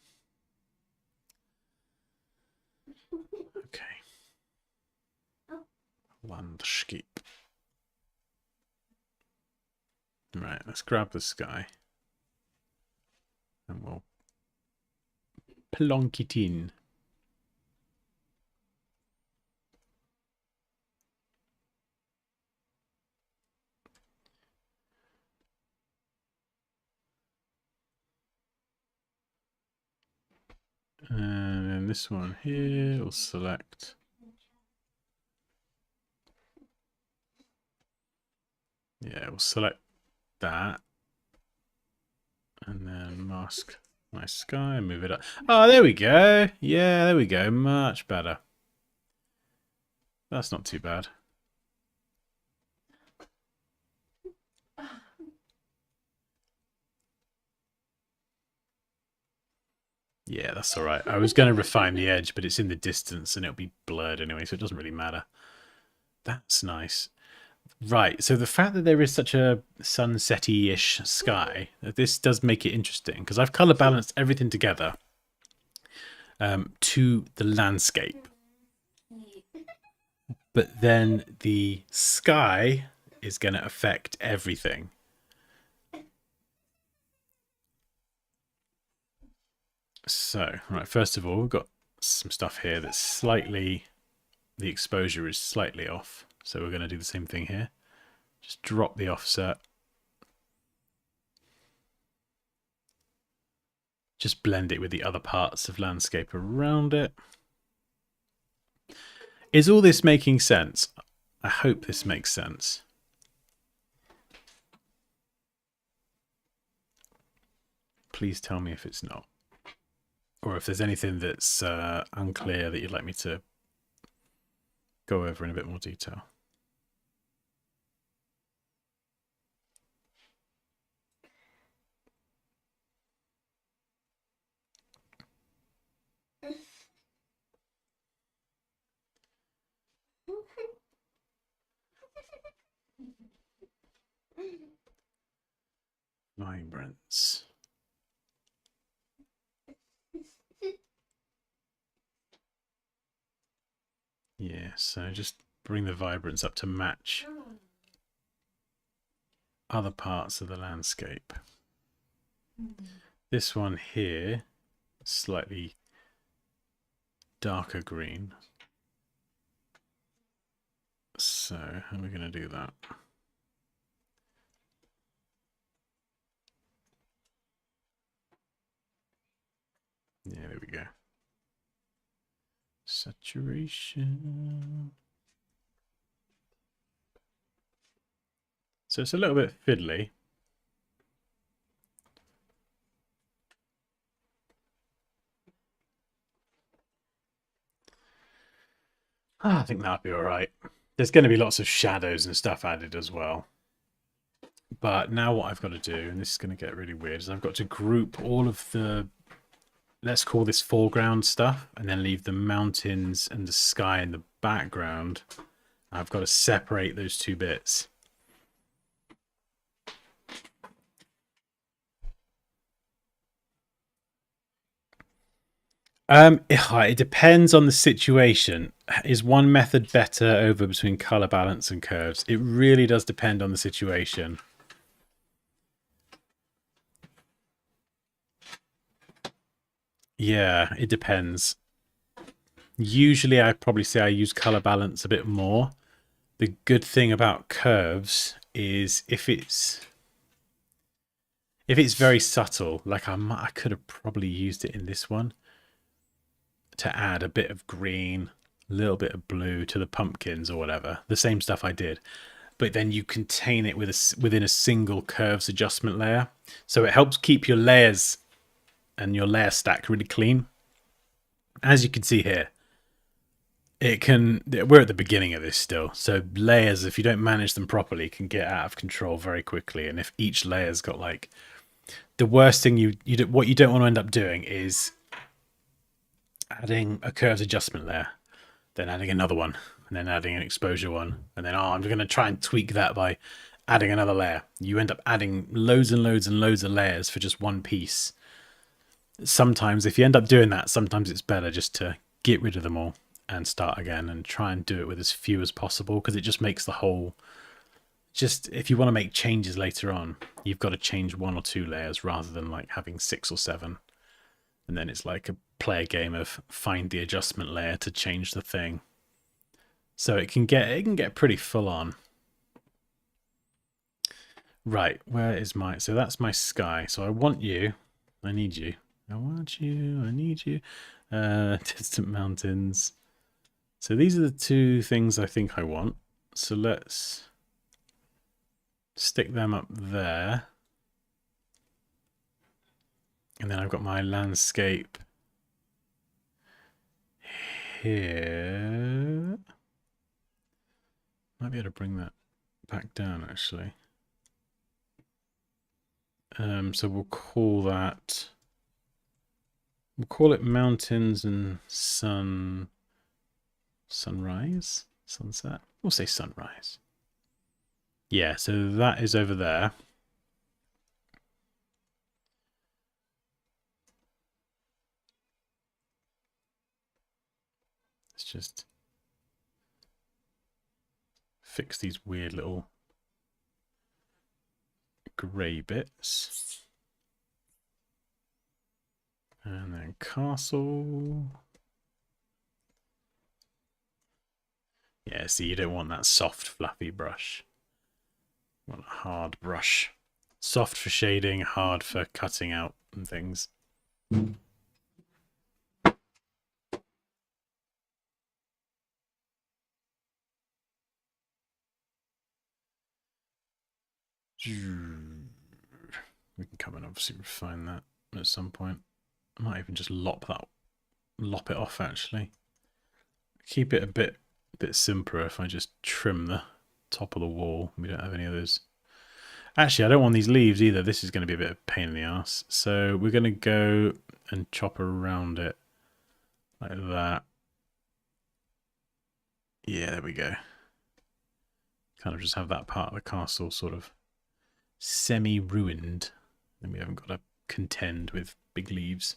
Landscape. Right, let's grab the sky. And we'll plonk it in. And then this one here, we'll select. Yeah, we'll select that. And then mask my sky and move it up. Oh, there we go. Yeah, there we go. Much better. That's not too bad. Yeah, that's all right. I was going to refine the edge, but it's in the distance and it'll be blurred anyway, so it doesn't really matter. That's nice. Right, so the fact that there is such a sunset-y-ish sky, this does make it interesting, because I've colour balanced everything together to the landscape. But then the sky is going to affect everything. So, right, first of all, we've got some stuff here that's slightly, the exposure is slightly off. So we're going to do the same thing here. Just drop the offset. Just blend it with the other parts of landscape around it. Is all this making sense? I hope this makes sense. Please tell me if it's not. Or if there's anything that's unclear that you'd like me to go over in a bit more detail. Vibrance. Yeah, so just bring the vibrance up to match other parts of the landscape. This one here, slightly darker green. So how are we going to do that? Yeah, there we go. Saturation. So it's a little bit fiddly. I think that'll be all right. There's going to be lots of shadows and stuff added as well. But now what I've got to do, and this is going to get really weird, is I've got to group all of the, let's call this foreground stuff, and then leave the mountains and the sky in the background. I've got to separate those two bits. It depends on the situation. Is one method better over between color balance and curves? It really does depend on the situation. Yeah, it depends. Usually I'd probably say I use color balance a bit more. The good thing about curves is if it's very subtle, like I could have probably used it in this one to add a bit of green, a little bit of blue to the pumpkins or whatever, the same stuff I did, but then you contain it within a single curves adjustment layer. So it helps keep your layers and your layer stack really clean. As you can see here, we're at the beginning of this still, so layers, if you don't manage them properly, can get out of control very quickly. And if each layer's got like, the worst thing what you don't want to end up doing is adding a curves adjustment layer, then adding another one, and then adding an exposure one, and then I'm going to try and tweak that by adding another layer. You end up adding loads and loads and loads of layers for just one piece. Sometimes if you end up doing that, sometimes it's better just to get rid of them all and start again and try and do it with as few as possible, because it just makes the whole, just if you want to make changes later on, you've got to change 1 or 2 layers rather than like having 6 or 7, and then it's like a play game of find the adjustment layer to change the thing. So it can get pretty full on. Right, where is my, so that's my sky. So I want you, I need you, I want you, I need you. Distant mountains. So these are the 2 things I think I want. So let's stick them up there. And then I've got my landscape here. Might be able to bring that back down actually. So we'll call it mountains and sunrise, sunset. We'll say sunrise. Yeah, so that is over there. Let's just fix these weird little grey bits. And then castle. Yeah, see, you don't want that soft, fluffy brush. You want a hard brush. Soft for shading, hard for cutting out and things. We can come and obviously refine that at some point. I might even just lop it off actually. Keep it a bit simpler if I just trim the top of the wall. We don't have any of those. Actually, I don't want these leaves either. This is going to be a bit of a pain in the ass. So we're going to go and chop around it like that. Yeah, there we go. Kind of just have that part of the castle sort of semi-ruined. And we haven't got to contend with big leaves.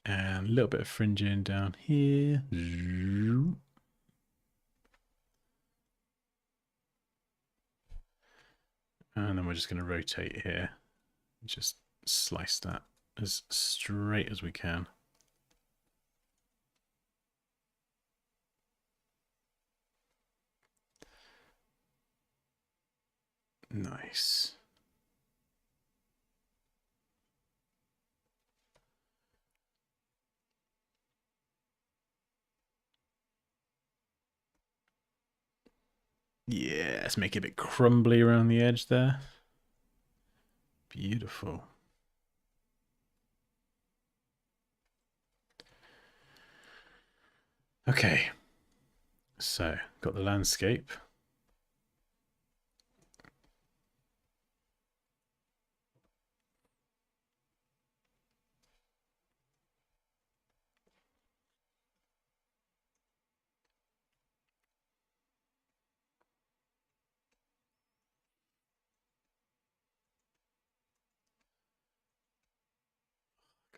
And a little bit of fringing down here. And then we're just going to rotate here. Just slice that as straight as we can. Nice. Yeah, let's make it a bit crumbly around the edge there. Beautiful. Okay, so got the landscape.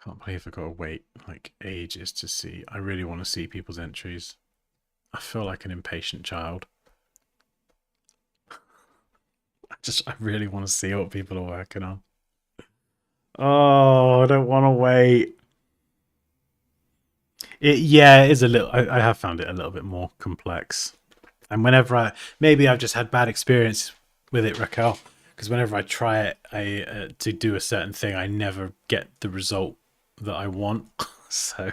Can't believe I've got to wait like ages to see. I really want to see people's entries. I feel like an impatient child. I really want to see what people are working on. Oh, I don't want to wait. Yeah, it is a little. I have found it a little bit more complex. And whenever maybe I've just had bad experience with it, Raquel, because whenever I try it to do a certain thing, I never get the result that I want. So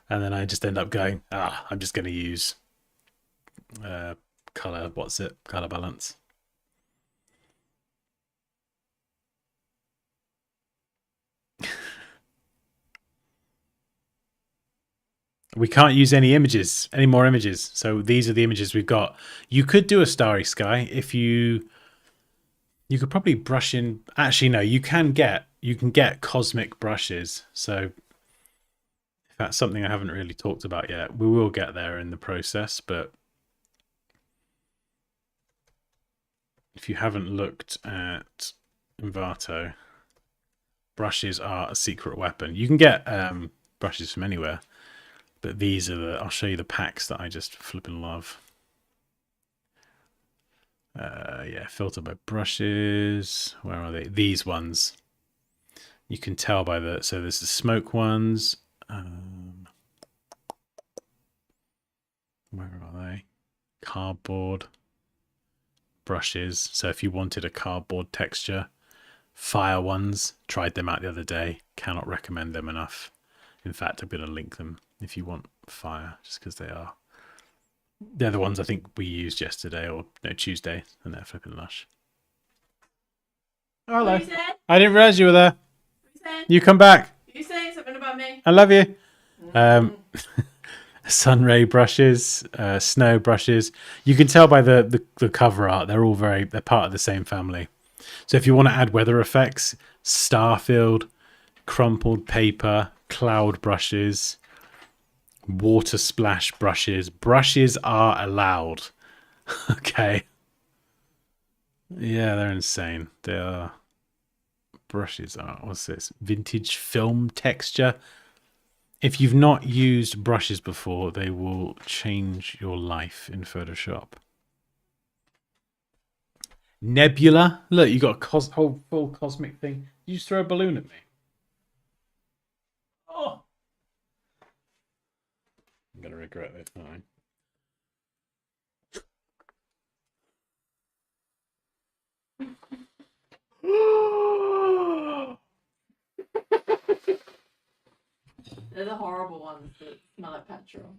And then I just end up going, I'm just going to use color. What's it? Color balance. We can't use any more images. So these are the images we've got. You could do a starry sky if you could probably brush in. Actually, no, you can get cosmic brushes. So if that's something I haven't really talked about yet, we will get there in the process. But if you haven't looked at Envato, brushes are a secret weapon. You can get brushes from anywhere. But these are I'll show you the packs that I just flipping love. Yeah, filter by brushes. Where are they? These ones. You can tell by so there's the smoke ones. Where are they? Cardboard brushes. So if you wanted a cardboard texture, fire ones. Tried them out the other day. Cannot recommend them enough. In fact, I'm going to link them if you want fire, just because they're the ones I think we used yesterday or no Tuesday, and they're flipping lush. Oh, hello. I didn't realize you were there. You come back. You saying something about me? I love you. Sunray brushes, snow brushes. You can tell by the cover art, they're part of the same family. So if you want to add weather effects, Starfield, crumpled paper, cloud brushes, water splash brushes. Brushes are allowed. Okay. Yeah, they're insane. They are. Brushes are. What's this? Vintage film texture. If you've not used brushes before, they will change your life in Photoshop. Nebula. Look, you got a whole full cosmic thing. You just throw a balloon at me. Oh. I'm going to regret this, aren't I? They're the horrible ones that smell like petrol.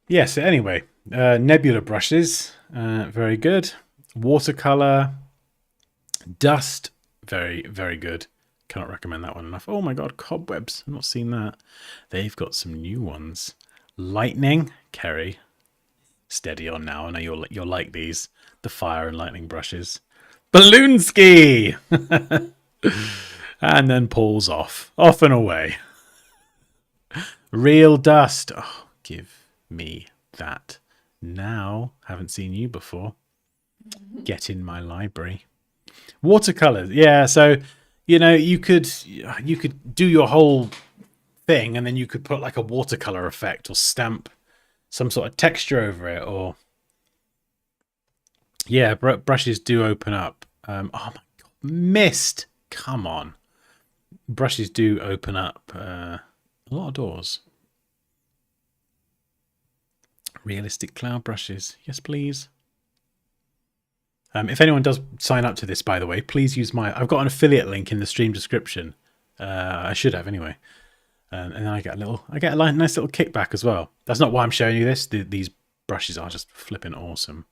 Yes, anyway, nebula brushes, very good. Watercolor, dust, very, very good. Cannot recommend that one enough. Oh my god, cobwebs. I've not seen that. They've got some new ones. Lightning, Kerry. Steady on now. I know you'll like these. The fire and lightning brushes. Balloon ski! And then pulls off. Off and away. Real dust. Oh, give me that now. Haven't seen you before. Get in my library. Watercolors. Yeah, so you could do your whole thing and then you could put like a watercolor effect or stamp some sort of texture over it, or yeah, brushes do open up. Oh my god, mist. Come on. Brushes do open up a lot of doors. Realistic cloud brushes. Yes, please. If anyone does sign up to this, by the way, please use I've got an affiliate link in the stream description. I should have anyway. And then I get a nice little kickback as well. That's not why I'm showing you this. These brushes are just flipping awesome.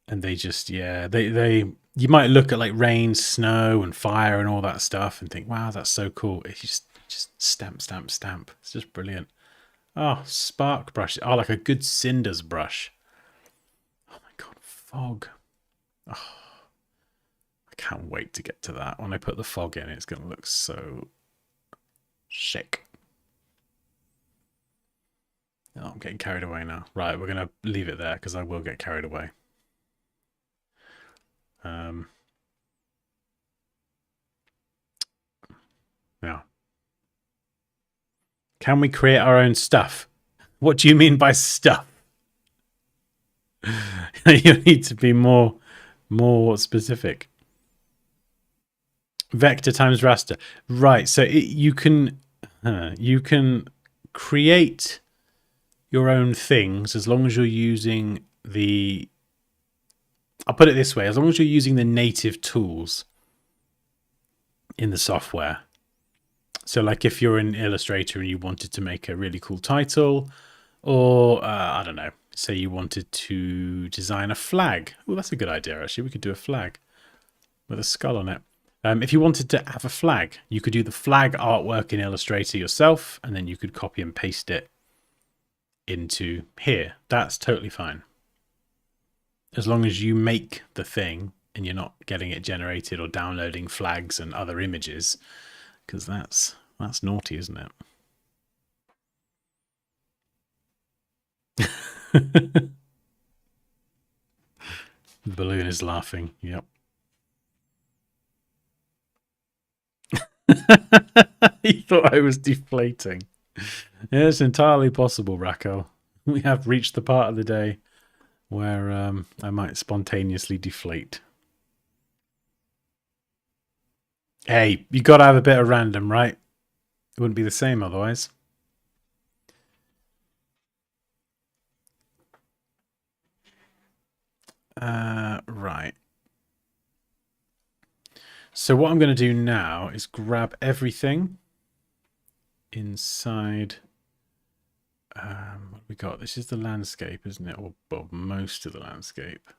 And they just, yeah, you might look at like rain, snow and fire and all that stuff and think, wow, that's so cool. It's just stamp, stamp, stamp. It's just brilliant. Oh, spark brush. Oh, like a good cinders brush. Oh my god, fog. Oh, I can't wait to get to that. When I put the fog in, it's going to look so sick. Oh, I'm getting carried away now. Right, we're going to leave it there because I will get carried away. Now, can we create our own stuff? What do you mean by stuff? You need to be more specific. Vector times raster. Right. So you can create your own things as long as you're using the. I'll put it this way: as long as you're using the native tools in the software. So, like if you're in Illustrator and you wanted to make a really cool title, or I don't know, say you wanted to design a flag. Oh, that's a good idea. Actually, we could do a flag with a skull on it. If you wanted to have a flag, you could do the flag artwork in Illustrator yourself, and then you could copy and paste it into here. That's totally fine. As long as you make the thing and you're not getting it generated or downloading flags and other images, because that's naughty, isn't it? The balloon is laughing. Yep. He thought I was deflating. Yeah, it's entirely possible, Racco. We have reached the part of the day where I might spontaneously deflate. Hey, you got to have a bit of random, right? It wouldn't be the same otherwise. Right. So what I'm going to do now is grab everything inside. What we got? This is the landscape, isn't it? Or well, most of the landscape.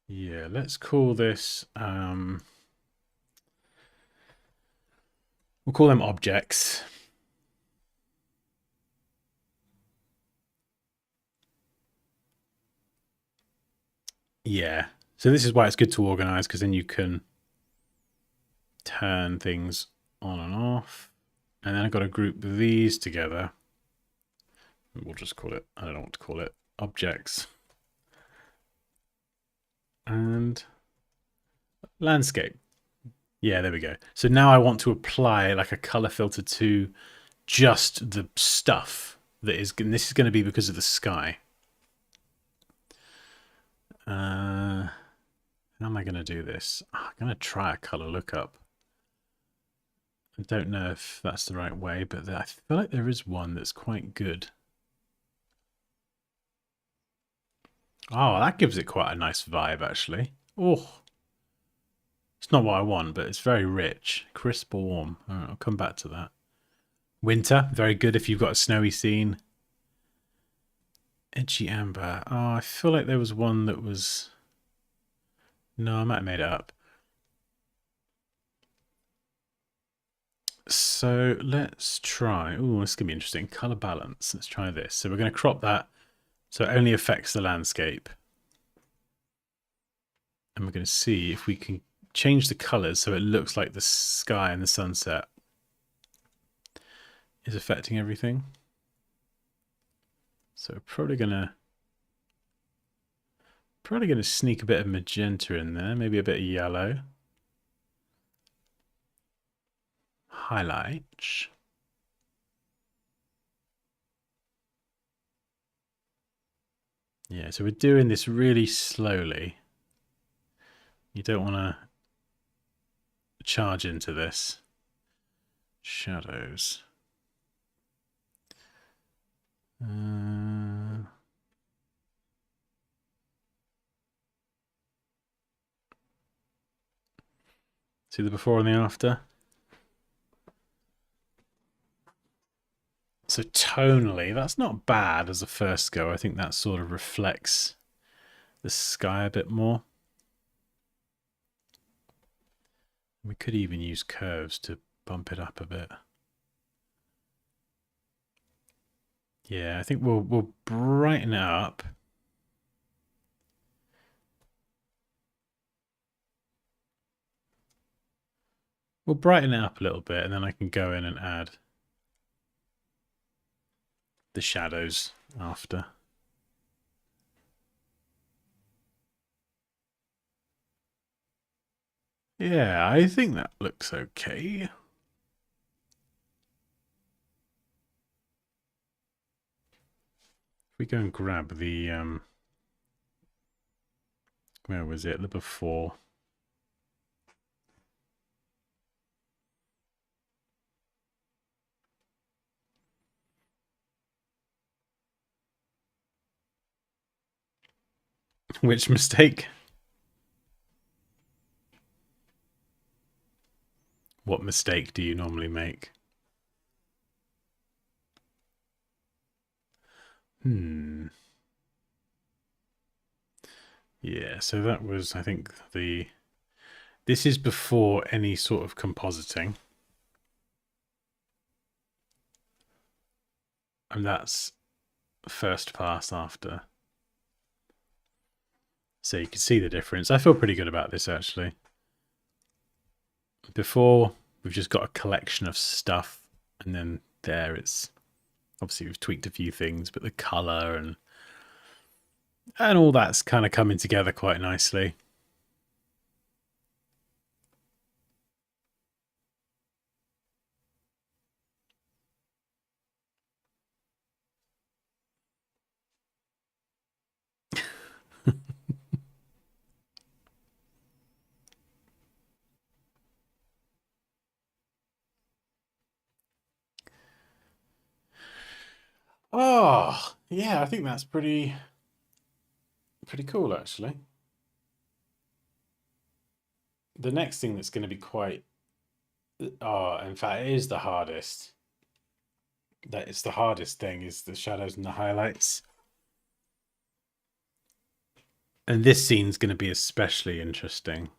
Yeah, let's call this. We'll call them objects. Yeah. So this is why it's good to organize, because then you can turn things on and off. And then I've got to group these together. We'll just call it, I don't know what to call it, objects. And landscape. Yeah, there we go. So now I want to apply like a color filter to just the stuff that is, and this is going to be because of the sky. How am I going to do this? I'm going to try a color lookup. I don't know if that's the right way, but I feel like there is one that's quite good. Oh, that gives it quite a nice vibe, actually. Oh, it's not what I want, but it's very rich. Crisp or warm. All right, I'll come back to that. Winter, very good if you've got a snowy scene. Edgy amber. Oh, I feel like there was one that was... No, I might have made it up. So let's try... Oh, this is going to be interesting. Color balance. Let's try this. So we're going to crop that so it only affects the landscape. And we're going to see if we can change the colors so it looks like the sky and the sunset is affecting everything. So we're probably gonna sneak a bit of magenta in there, maybe a bit of yellow. Highlights. Yeah, so we're doing this really slowly. You don't want to charge into this. Shadows. See the before and the after? So tonally, that's not bad as a first go. I think that sort of reflects the sky a bit more. We could even use curves to bump it up a bit. Yeah, I think we'll brighten it up. We'll brighten it up a little bit, and then I can go in and add the shadows after. Yeah, I think that looks okay. If we go and grab the where was it? The before. Which mistake? What mistake do you normally make? Yeah, so that was, I think, this is before any sort of compositing. And that's first pass after. So you can see the difference. I feel pretty good about this, actually. Before, we've just got a collection of stuff, and then there it's... Obviously, we've tweaked a few things, but the colour and all that's kind of coming together quite nicely. Oh, yeah, I think that's pretty cool, actually. The next thing that's going to be quite... Oh, in fact, it is the hardest. That it's the hardest thing is the shadows and the highlights. And this scene's going to be especially interesting.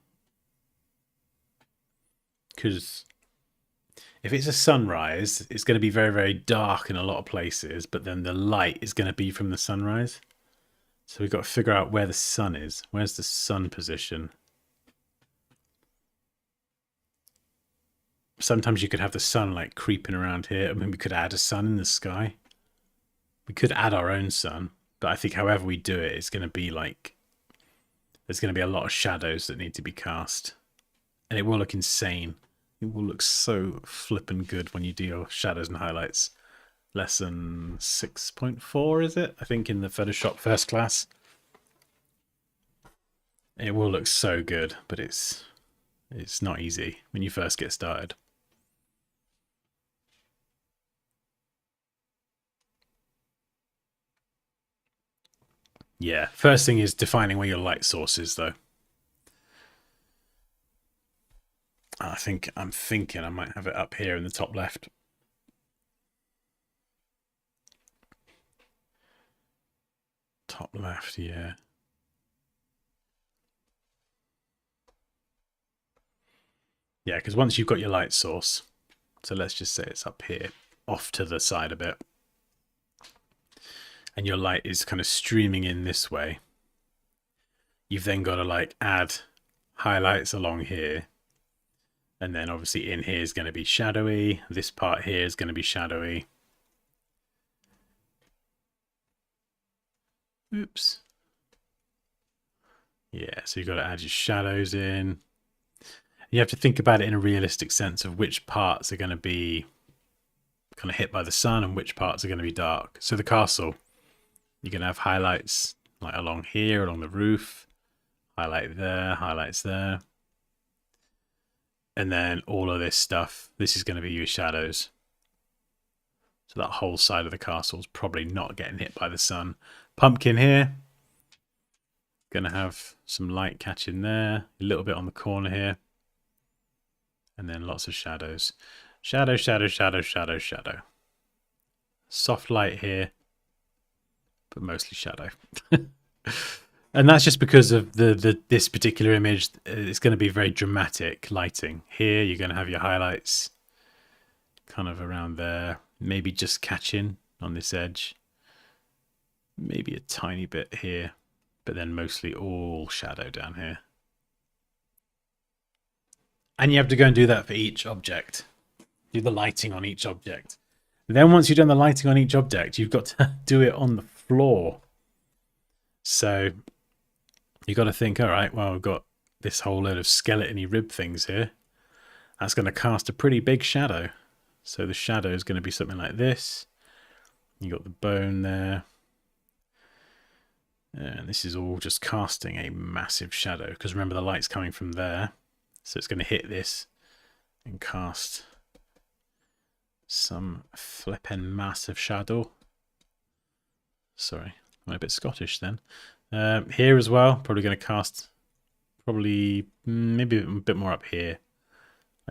Because if it's a sunrise, it's going to be very, very dark in a lot of places, but then the light is going to be from the sunrise. So we've got to figure out where the sun is. Where's the sun position? Sometimes you could have the sun like creeping around here. I mean, we could add a sun in the sky. We could add our own sun, but I think however we do it, it's going to be like... There's going to be a lot of shadows that need to be cast. And it will look insane. It will look so flippin' good when you do your shadows and highlights. Lesson 6.4, is it? I think in the Photoshop first class. It will look so good, but it's not easy when you first get started. Yeah, first thing is defining where your light source is, though. I'm thinking I might have it up here in the top left. Top left, yeah. Yeah, because once you've got your light source, so let's just say it's up here, off to the side a bit, and your light is kind of streaming in this way, you've then got to like add highlights along here. And then obviously in here is going to be shadowy. This part here is going to be shadowy. Oops. Yeah, so you've got to add your shadows in. You have to think about it in a realistic sense of which parts are going to be kind of hit by the sun and which parts are going to be dark. So the castle, you're going to have highlights like along here, along the roof. Highlight there, highlights there. And then all of this stuff, this is going to be your shadows. So that whole side of the castle is probably not getting hit by the sun. Pumpkin here. Going to have some light catching there. A little bit on the corner here. And then lots of shadows. Shadow, shadow, shadow, shadow, shadow. Soft light here. But mostly shadow. And that's just because of this particular image. It's going to be very dramatic lighting. Here, you're going to have your highlights kind of around there. Maybe just catching on this edge. Maybe a tiny bit here. But then mostly all shadow down here. And you have to go and do that for each object. Do the lighting on each object. And then once you've done the lighting on each object, you've got to do it on the floor. So... you got to think, all right, well, we've got this whole load of skeleton-y rib things here. That's going to cast a pretty big shadow. So the shadow is going to be something like this. You got the bone there. And this is all just casting a massive shadow, because remember the light's coming from there. So it's going to hit this and cast some flippin' massive shadow. Sorry, I'm a bit Scottish then. Here as well, probably going to cast maybe a bit more up here.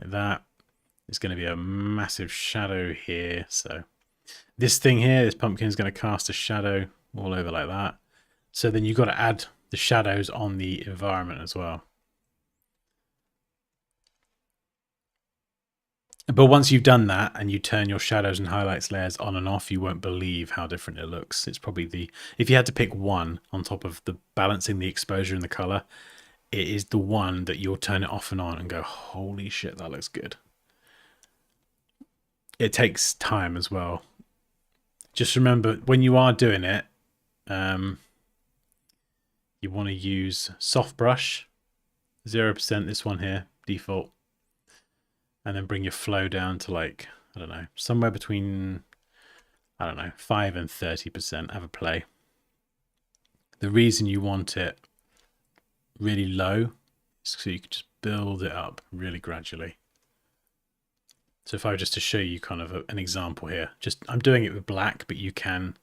Like that. There's going to be a massive shadow here. So this thing here, this pumpkin is going to cast a shadow all over like that. So then you've got to add the shadows on the environment as well. But once you've done that and you turn your shadows and highlights layers on and off, you won't believe how different it looks. It's probably if you had to pick one on top of the balancing the exposure and the color, it is the one that you'll turn it off and on and go, holy shit, that looks good. It takes time as well. Just remember, when you are doing it, you want to use soft brush, 0%, this one here, default. And then bring your flow down to like, I don't know, somewhere between, I don't know, 5 and 30%. Have a play. The reason you want it really low is so you can just build it up really gradually. So if I were just to show you kind of an example here, I'm doing it with black, but you can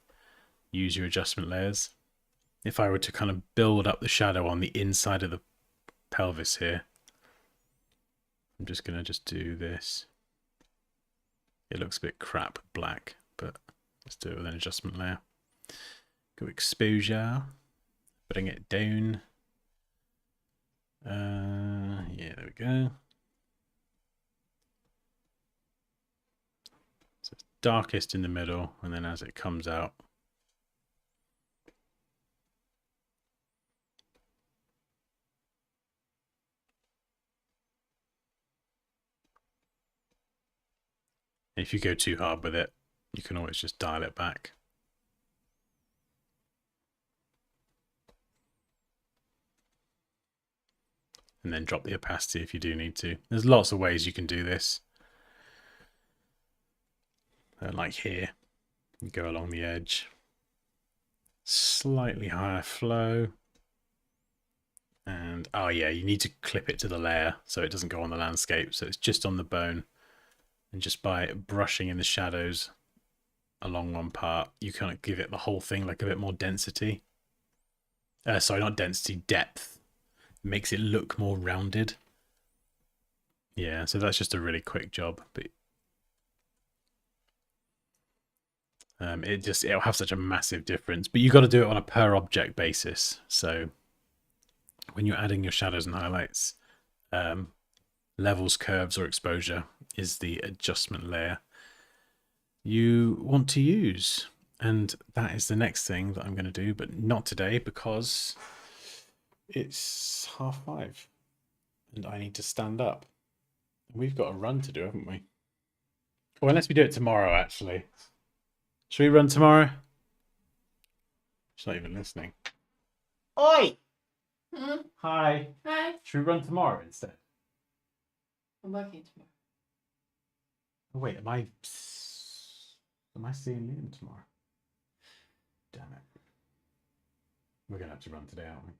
use your adjustment layers. If I were to kind of build up the shadow on the inside of the pelvis here, I'm just going to do this. It looks a bit crap black, but let's do it with an adjustment layer. Go exposure, bring it down. Yeah, there we go. So it's darkest in the middle, and then as it comes out, if you go too hard with it, you can always just dial it back. And then drop the opacity if you do need to. There's lots of ways you can do this. Like here, you go along the edge. Slightly higher flow. And, oh yeah, you need to clip it to the layer so it doesn't go on the landscape. So it's just on the bone. And just by brushing in the shadows along one part, you kind of give it the whole thing like a bit more density. Sorry, not density, depth. Makes it look more rounded. Yeah, so that's just a really quick job. But it'll have such a massive difference. But you've got to do it on a per object basis. So when you're adding your shadows and highlights, levels, curves, or exposure is the adjustment layer you want to use. And that is the next thing that I'm going to do, but not today because it's 5:30 and I need to stand up. We've got a run to do, haven't we? Or unless we do it tomorrow, actually. Should we run tomorrow? She's not even listening. Oi! Hi. Hi. Should we run tomorrow instead? I'm working tomorrow. Oh, wait, am I seeing Liam tomorrow? Damn it. We're going to have to run today, aren't we?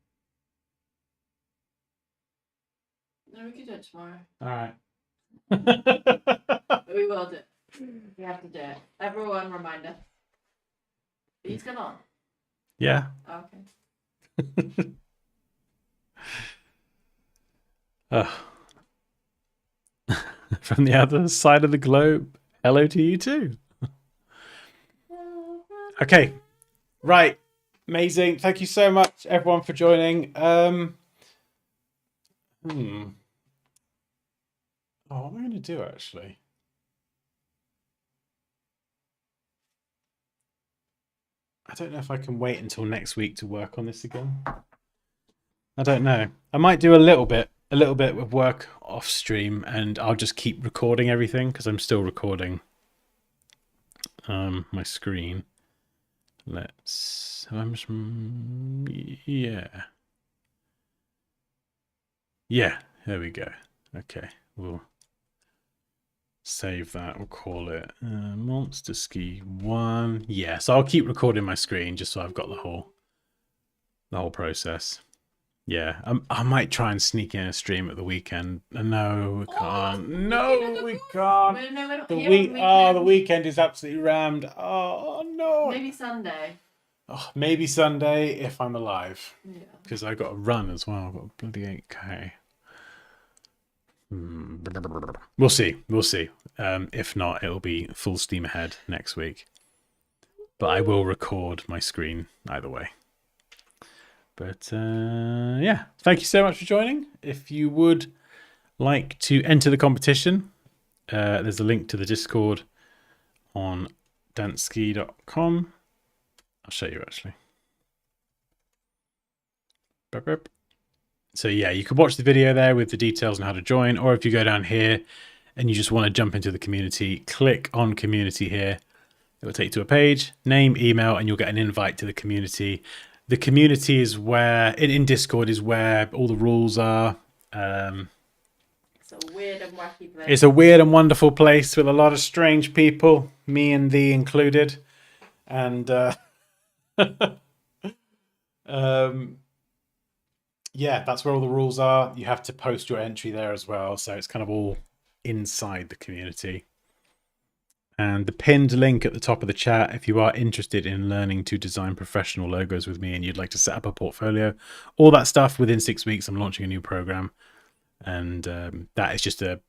No, we can do it tomorrow. All right. We will do it. We have to do it. Everyone, reminder. He's gone on. Yeah. Oh, okay. From the other side of the globe, hello to you too. Okay. Right. Amazing. Thank you so much, everyone, for joining. Oh, what am I going to do, actually? I don't know if I can wait until next week to work on this again. I don't know. I might do a little bit of work off stream, and I'll just keep recording everything because I'm still recording my screen. Let's. Yeah. There we go. Okay, we'll save that. We'll call it Monster Ski 1. Yeah, so I'll keep recording my screen just so I've got the whole the whole process. Yeah, I might try and sneak in a stream at the weekend. No, we can't. No, we can't. We're not The here week, on the weekends. weekend is absolutely rammed. Oh no. Maybe Sunday. Oh, maybe Sunday if I'm alive, Yeah. because I got to run as well. I've got a bloody 8K. We'll see. We'll see. If not, it'll be full steam ahead next week. But I will record my screen either way. But yeah, thank you so much for joining. If you would like to enter the competition, there's a link to the Discord on dansky.com. I'll show you actually. Burp, burp. So yeah, you can watch the video there with the details on how to join, or if you go down here and you just want to jump into the community, click on community here. It will take you to a page, name, email, and you'll get an invite to the community. The community is where, in Discord, is where all the rules are. It's a weird and wacky place. It's a weird and wonderful place with a lot of strange people, me and thee included. And yeah, that's where all the rules are. You have to post your entry there as well. So it's kind of all inside the community. And the pinned link at the top of the chat, if you are interested in learning to design professional logos with me and you'd like to set up a portfolio, all that stuff, within 6 weeks, I'm launching a new program. And that is just a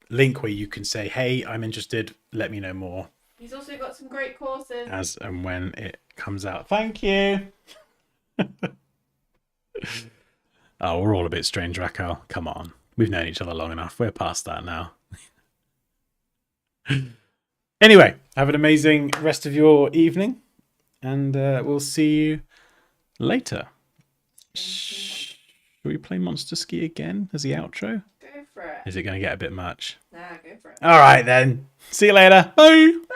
link where you can say, hey, I'm interested. Let me know more. He's also got some great courses. As and when it comes out. Thank you. Oh, we're all a bit strange, Raquel. Come on. We've known each other long enough. We're past that now. Anyway, have an amazing rest of your evening, and we'll see you later. Shall we play Monster Ski again as the outro? Go for it. Is it going to get a bit much? Nah, go for it. All right, then. See you later. Bye. Bye.